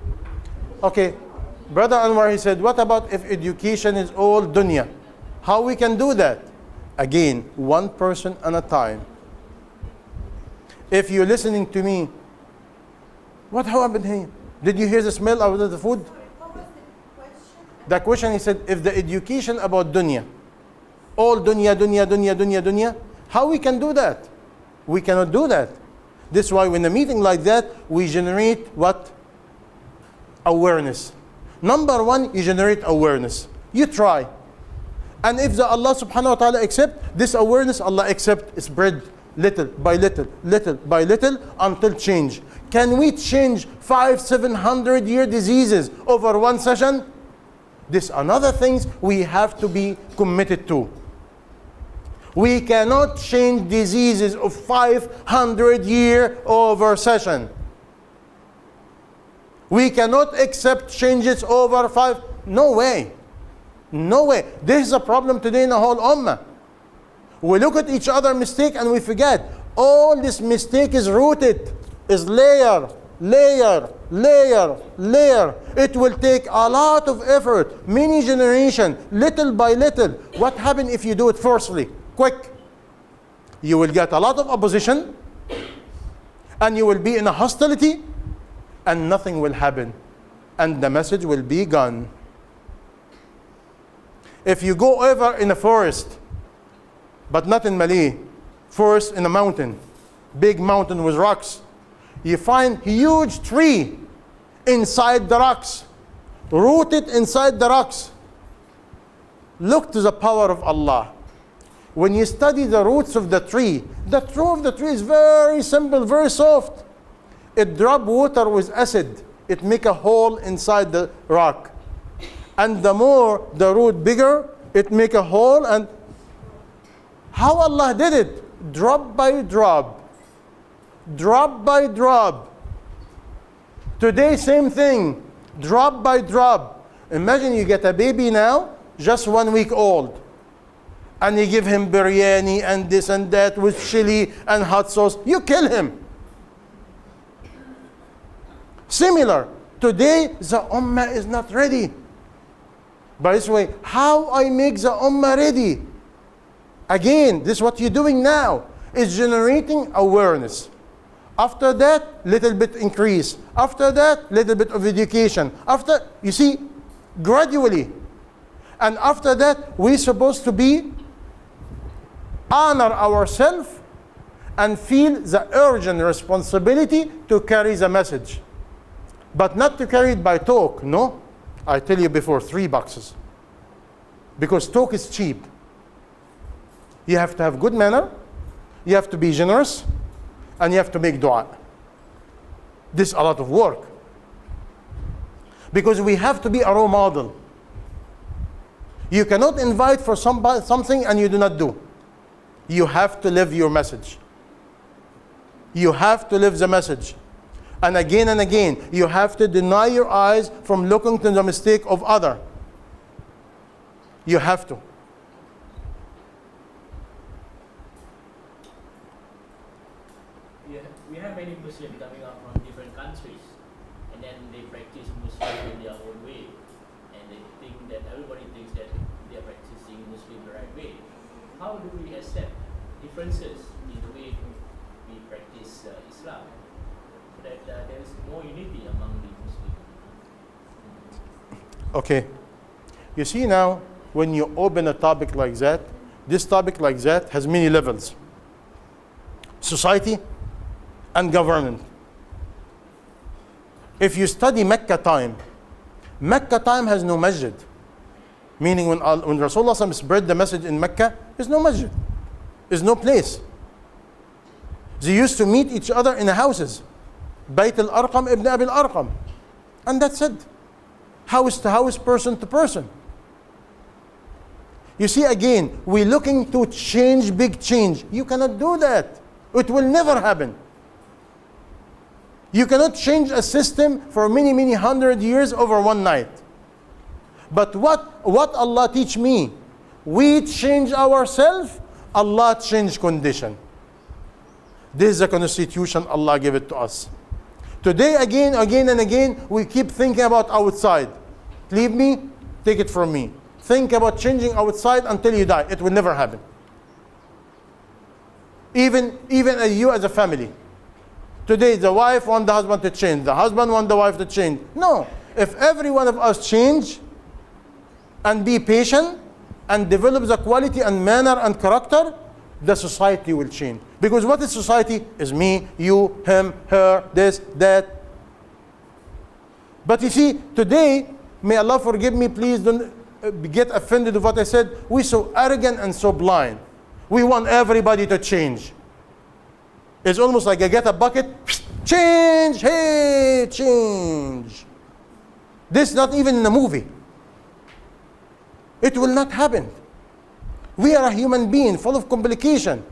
Okay. Brother Anwar, he said, what about if education is all dunya? How we can do that? Again, one person at a time. If you're listening to me, what happened here? Did you hear the smell out of the food? Sorry, what was the question? The question, he said, if the education about dunya, all dunya, how we can do that? We cannot do that. This is why in a meeting like that, we generate what? Awareness. Number one, you generate awareness. You try. And if the Allah subhanahu wa ta'ala accept this awareness, Allah accept, spread little by little, little by little, until change. Can we change 500-700 year diseases over one session? This another things we have to be committed to. We cannot change diseases of 500 year over session. We cannot accept changes over five. No way. No way. This is a problem today in the whole ummah. We look at each other mistake and we forget. All this mistake is rooted, is layer, layer, layer, layer. It will take a lot of effort, many generations, little by little. What happens if you do it forcefully, quick? You will get a lot of opposition, and you will be in a hostility, and nothing will happen, and the message will be gone. If you go over in a forest, but not in Malay, forest in a mountain, big mountain with rocks, you find huge tree inside the rocks, rooted inside the rocks. Look to the power of Allah. When you study the roots of the tree is very simple, very soft. It drop water with acid. It make a hole inside the rock. And the more the root bigger, it make a hole. And how Allah did it? Drop by drop. Drop by drop. Today, same thing. Drop by drop. Imagine you get a baby now, just 1 week old. And you give him biryani and this and that with chili and hot sauce. You kill him. Similar. Today, the ummah is not ready. By this way, how I make the ummah ready? Again, this is what you're doing now. Is generating awareness. After that, little bit increase. After that, little bit of education. After, you see, gradually. And after that, we're supposed to be honor ourselves and feel the urgent responsibility to carry the message. But not to carry it by talk, no. I tell you before, 3 boxes. Because talk is cheap. You have to have good manner, you have to be generous, and you have to make dua. This is a lot of work. Because we have to be a role model. You cannot invite for something and you do not do. You have to live your message. You have to live the message. And again, you have to deny your eyes from looking to the mistake of other. You have to. We have many Muslims coming up from different countries, and then they practice Muslim in their own way, and they think that everybody thinks that they are practicing Muslim the right way. How do we accept differences in the way we practice Islam, so that there is more unity among the Muslims? Okay. You see now, when you open a topic like that, this topic like that has many levels. Society and government. If you study Mecca time has no masjid. Meaning when Rasulullah spread the message in Mecca, there's no masjid. There's no place. They used to meet each other in the houses. Bayt al-Arqam ibn Abi al-Arqam. And that's it. House to house, person to person. You see, again, we're looking to change, big change. You cannot do that. It will never happen. You cannot change a system for many, many 100 years over one night. But what Allah teach me? We change ourselves, Allah change condition. This is the constitution Allah gave it to us. Today, again and again, we keep thinking about outside. Leave me, take it from me. Think about changing outside until you die. It will never happen. Even you as a family. Today, the wife wants the husband to change. The husband wants the wife to change. No. If every one of us change and be patient and develop the quality and manner and character, the society will change. Because what is society? Is me, you, him, her, this, that. But you see, today, may Allah forgive me, please don't get offended with what I said. We're so arrogant and so blind. We want everybody to change. It's almost like I get a bucket, change, hey, change. This is not even in a movie. It will not happen. We are a human being full of complication,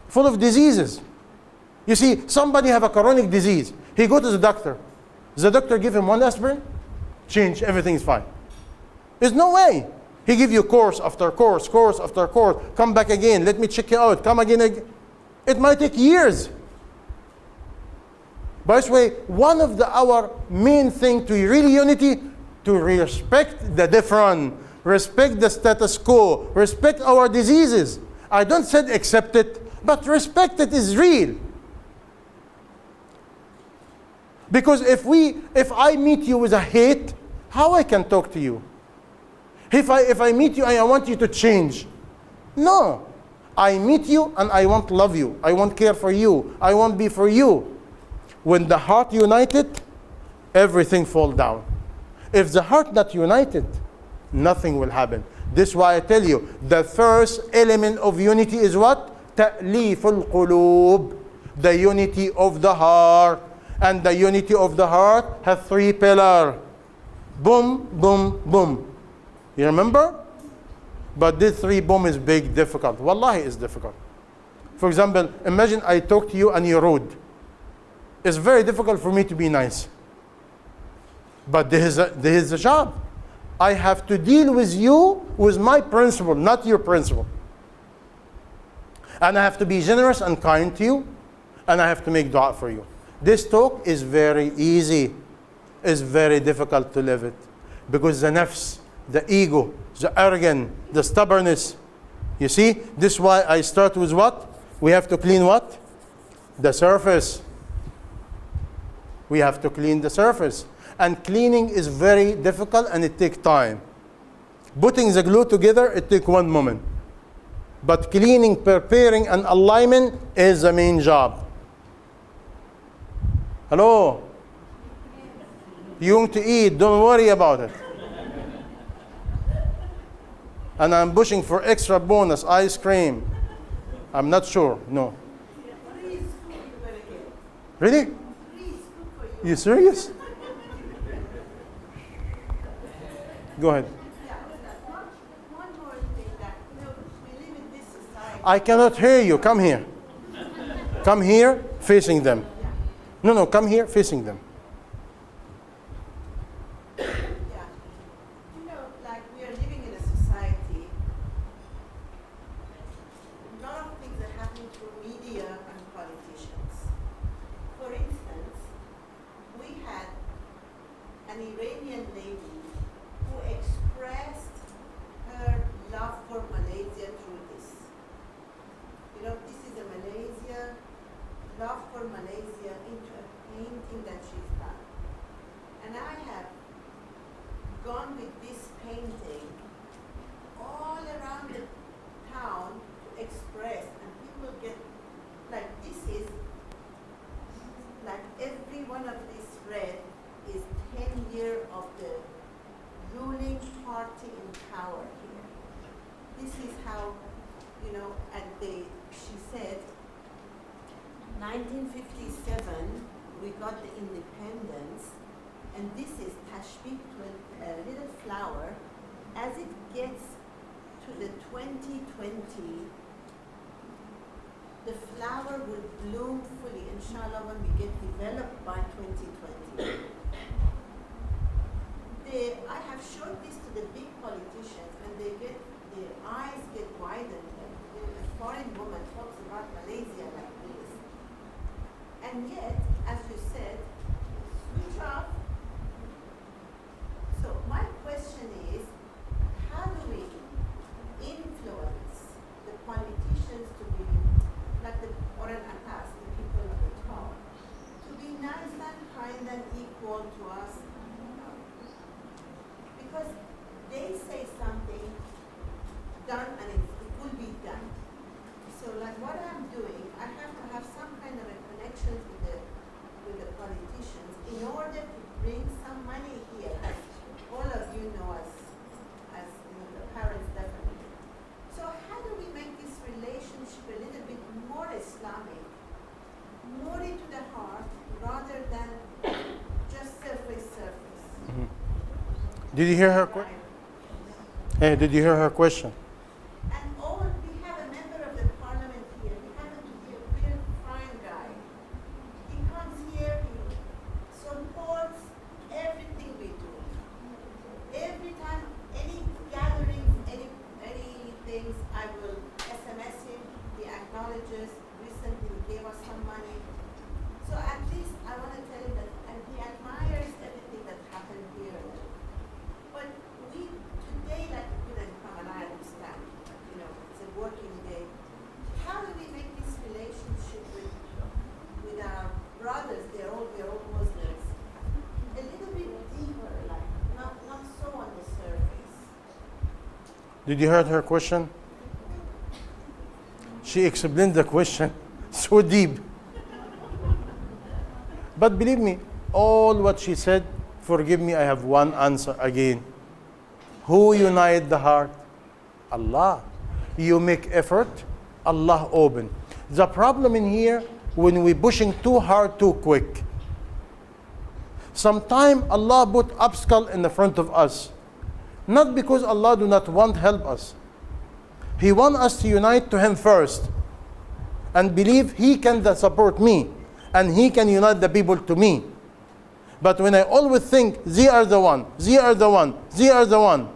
full of diseases. You see, somebody have a chronic disease. He go to the doctor. The doctor give him one aspirin, change, everything is fine. There's no way. He give you course after course, course after course. Come back again, let me check you out, come again. It might take years. By the way, one of our main thing to really unity, to respect the different, respect the status quo, respect our diseases. I don't say accept it, but respect it is real. Because if I meet you with a hate, how I can talk to you? If I meet you and I want you to change, no. I meet you and I want to love you. I want care for you. I want be for you. When the heart united, everything fall down. If the heart not united, nothing will happen. This is why I tell you, the first element of unity is what? تأليف القلوب. The unity of the heart. And the unity of the heart has 3 pillars. Boom, boom, boom. You remember? But this 3 boom is big, difficult. Wallahi, it's difficult. For example, imagine I talk to you and you're rude. It's very difficult for me to be nice. But this is the job. I have to deal with you with my principle, not your principle. And I have to be generous and kind to you. And I have to make dua for you. This talk is very easy. It's very difficult to live it. Because the nafs, the ego, the arrogance, the stubbornness. You see, this is why I start with what? We have to clean what? The surface. We have to clean the surface. And cleaning is very difficult and it takes time. Putting the glue together, it takes 1 moment. But cleaning, preparing, and alignment is the main job. Hello? You want to eat, don't worry about it. And I'm pushing for extra bonus, ice cream. I'm not sure, no. Please cook you better get. Really? Please cook for you. You serious? Go ahead. Yeah, one more thing that, we live in this society. I cannot hear you. Come here. Come here, facing them. No, come here, facing them. Yeah. Like we are living in a society, a lot of things are happening through media and politicians. For instance, we had an Iranian lady who expressed her love for Malaysia through this. This is a Malaysia, love for Malaysia into a painting that she's done. And I have gone with this painting all around the town to express, and people get, like this is, like every one of these red is 10 years of the ruling party in power here. This is how, and she said, 1957, we got the independence, and this is tashbih to a little flower. As it gets to the 2020, the flower will bloom fully, inshallah, when we get developed by 2020. I have showed this to the big politicians, and their eyes get widened. A foreign woman talks about Malaysia like this. And yet, as you said, switch off. So my question is, how do we influence the politicians to be, like the Oran Atas, the people at the top, to be nice and kind and money here, as all of you know, as the parents definitely. So how do we make this relationship a little bit more Islamic, more into the heart, rather than just surface? Did you hear her question? Hey, did you hear her question? And we have a member of the parliament here. He happens to be a real fine guy. He comes here, he supports everything we do. Every time, any gatherings, any things, I will SMS him. He acknowledges. Recently, he gave us some money. So at least I want to tell him that, and he admires everything that happened here. But we today, like, couldn't come, and I understand. It's a working day. How do we make this relationship with our brothers? We're all Muslims. A little bit deeper, like not so on the surface. Did you hear her question? She explained the question so deep. But believe me, all what she said, forgive me, I have one answer again. Who unite the heart? Allah. You make effort, Allah open. The problem in here, when we pushing too hard, too quick. Sometime Allah put obstacle in the front of us. Not because Allah do not want help us. He want us to unite to Him first. And believe He can support me. And He can unite the people to me. But when I always think, they are the one, they are the one, they are the one.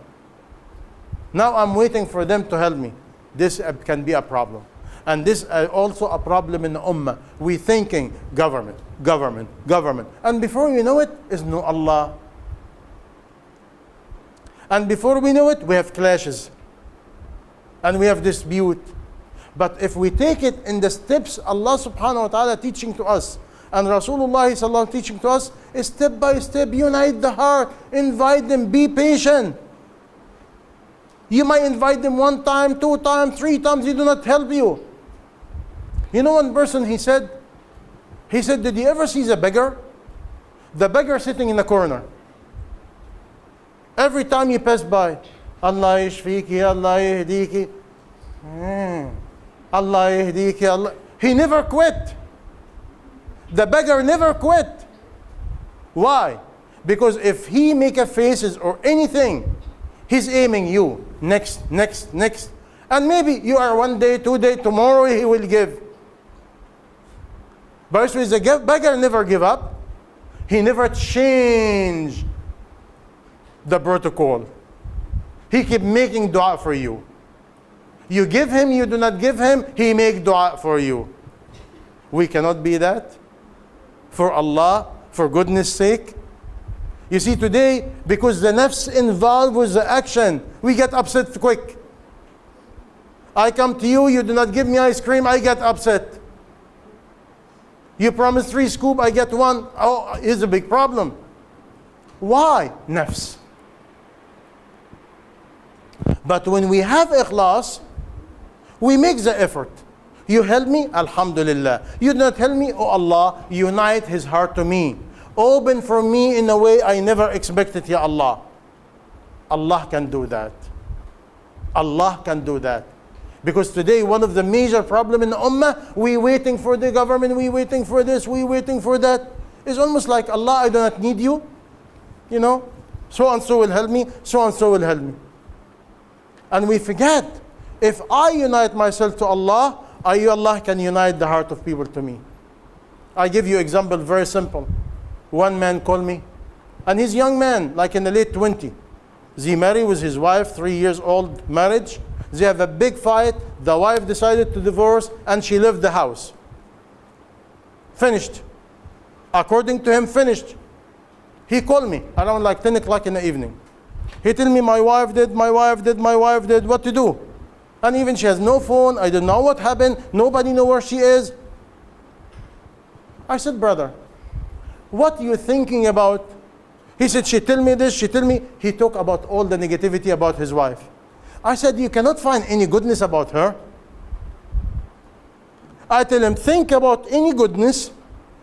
Now I'm waiting for them to help me. This can be a problem. And this is also a problem in the ummah. We thinking government, government, government. And before we know it, is no Allah. And before we know it, we have clashes. And we have dispute. But if we take it in the steps Allah subhanahu wa ta'ala teaching to us, and Rasulullah sallallahu teaching to us, is step by step, unite the heart, invite them, be patient. You might invite them 1 time, 2 times, 3 times, they do not help you. You know one person, he said, did you ever see the beggar? The beggar sitting in the corner. Every time you pass by, Allah yashfiki, Allah yahdiki. Allah yahdiki, Allah. He never quit. The beggar never quit. Why? Because if he make a faces or anything, he's aiming you. Next, next, next. And maybe you are 1 day, 2 days, tomorrow he will give. But the beggar never give up. He never change the protocol. He keep making dua for you. You give him, you do not give him, he make dua for you. We cannot be that. For Allah, for goodness sake. You see today, because the nafs involved with the action, we get upset quick. I come to you, you do not give me ice cream, I get upset. You promise 3 scoops, I get 1. Oh, it's a big problem. Why? Nafs. But when we have ikhlas, we make the effort. You help me, alhamdulillah. You do not help me, oh Allah, unite his heart to me. Open for me in a way I never expected, ya Allah. Allah can do that. Allah can do that. Because today, one of the major problems in the ummah, we waiting for the government, we waiting for this, we waiting for that. It's almost like, Allah, I do not need you. You know, so and so will help me, so and so will help me. And we forget, if I unite myself to Allah, Allah can unite the heart of people to me. I give you example, very simple. One man called me, and he's a young man, like in the late 20s. He married with his wife, 3 years old marriage. They have a big fight. The wife decided to divorce, and she left the house. Finished. According to him, finished. He called me around like 10 o'clock in the evening. He told me, my wife did, what to do? And even she has no phone, I don't know what happened, nobody knows where she is. I said, brother, what are you thinking about? He said, she tell me this, she tell me. He talked about all the negativity about his wife. I said, you cannot find any goodness about her. I tell him, think about any goodness,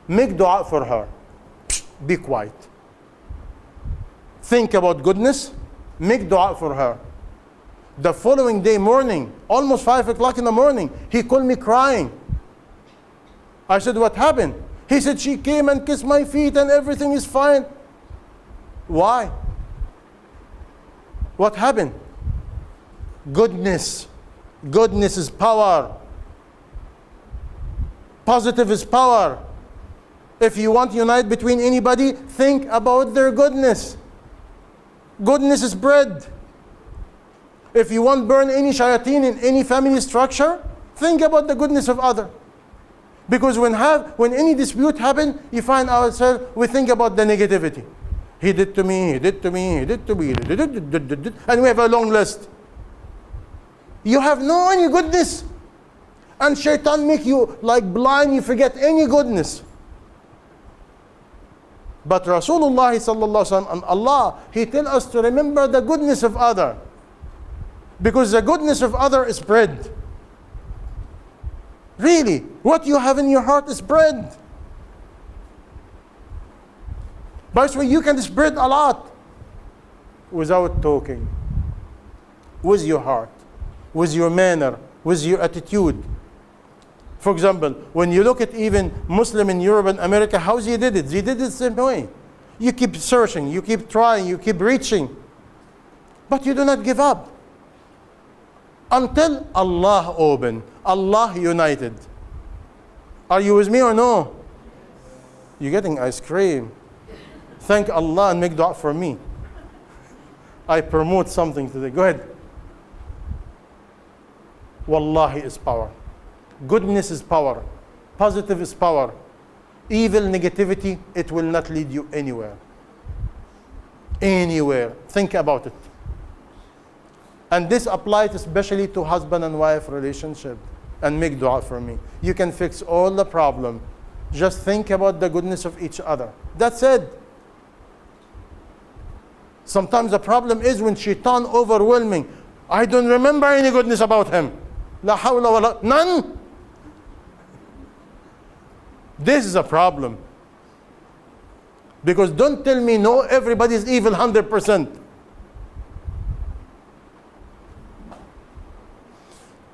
make dua for her. Be quiet. think about goodness, make dua for her. The following day morning, almost 5 o'clock in the morning, he called me crying. I said, what happened? He said, she came and kissed my feet and everything is fine. Why? What happened? Goodness. Goodness is power. Positive is power. If you want to unite between anybody, think about their goodness. Goodness is bread. If you want to burn any shayateen in any family structure, think about the goodness of other. Because when any dispute happen, you find ourselves, we think about the negativity. He did to me, he did to me, he did to me, and we have a long list. You have no any goodness. And shaitan make you like blind, you forget any goodness. But Rasulullah sallallahu alaihi wasallam and Allah, He tell us to remember the goodness of other. Because the goodness of other is bread. Really, what you have in your heart is bread. By the way, you can spread a lot without talking. With your heart, with your manner, with your attitude. For example, when you look at even Muslim in Europe and America, how they did it? They did it the same way. You keep searching, you keep trying, you keep reaching. But you do not give up. Until Allah opened, Allah united. Are you with me or no? You're getting ice cream. Thank Allah and make dua for me. I promote something today. Go ahead. Wallahi is power. Goodness is power. Positive is power. Evil, negativity, it will not lead you anywhere. Anywhere. Think about it. And this applies especially to husband and wife relationship. And make dua for me. You can fix all the problem. Just think about the goodness of each other. That's it. Sometimes the problem is when shaitan overwhelming. I don't remember any goodness about him. La hawla wa la, none. This is a problem. Because don't tell me no, everybody is evil 100%.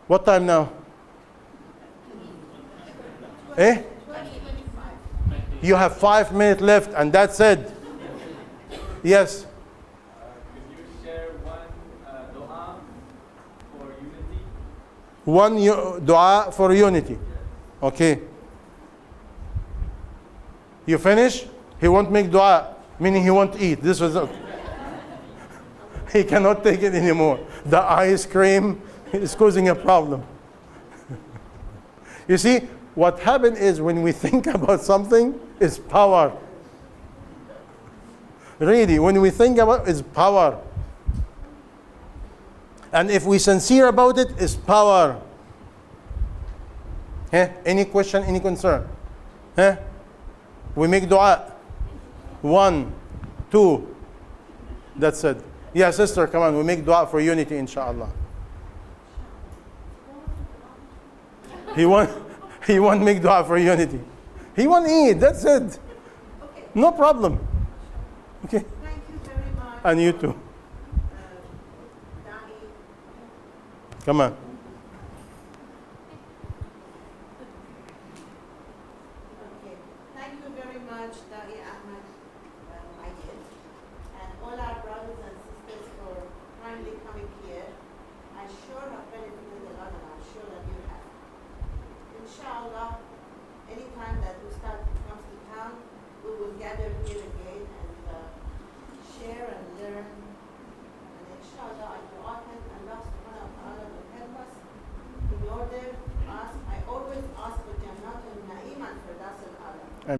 What time now? Eh? You have 5 minutes left and that's it. Yes. Could you share one dua for unity? One dua for unity. Okay. You finish? He won't make dua, meaning he won't eat. This was he cannot take it anymore. The ice cream is causing a problem. You see, what happened is when we think about something, it's power. Really, when we think about it, it's power. And if we sincere about it, it's power. Any question, any concern? We make dua. 1, 2. That's it. Yeah, sister, come on. We make dua for unity, inshallah. He won't make dua for unity. He won't eat. That's it. Okay. No problem. Okay. Thank you very much. And you too. Daee. Come on. Okay. Thank you very much, Daee Ahmed Moait, and all our brothers and sisters for kindly coming here. I sure have benefited a lot, and I'm sure that you have. Inshallah, anytime that we start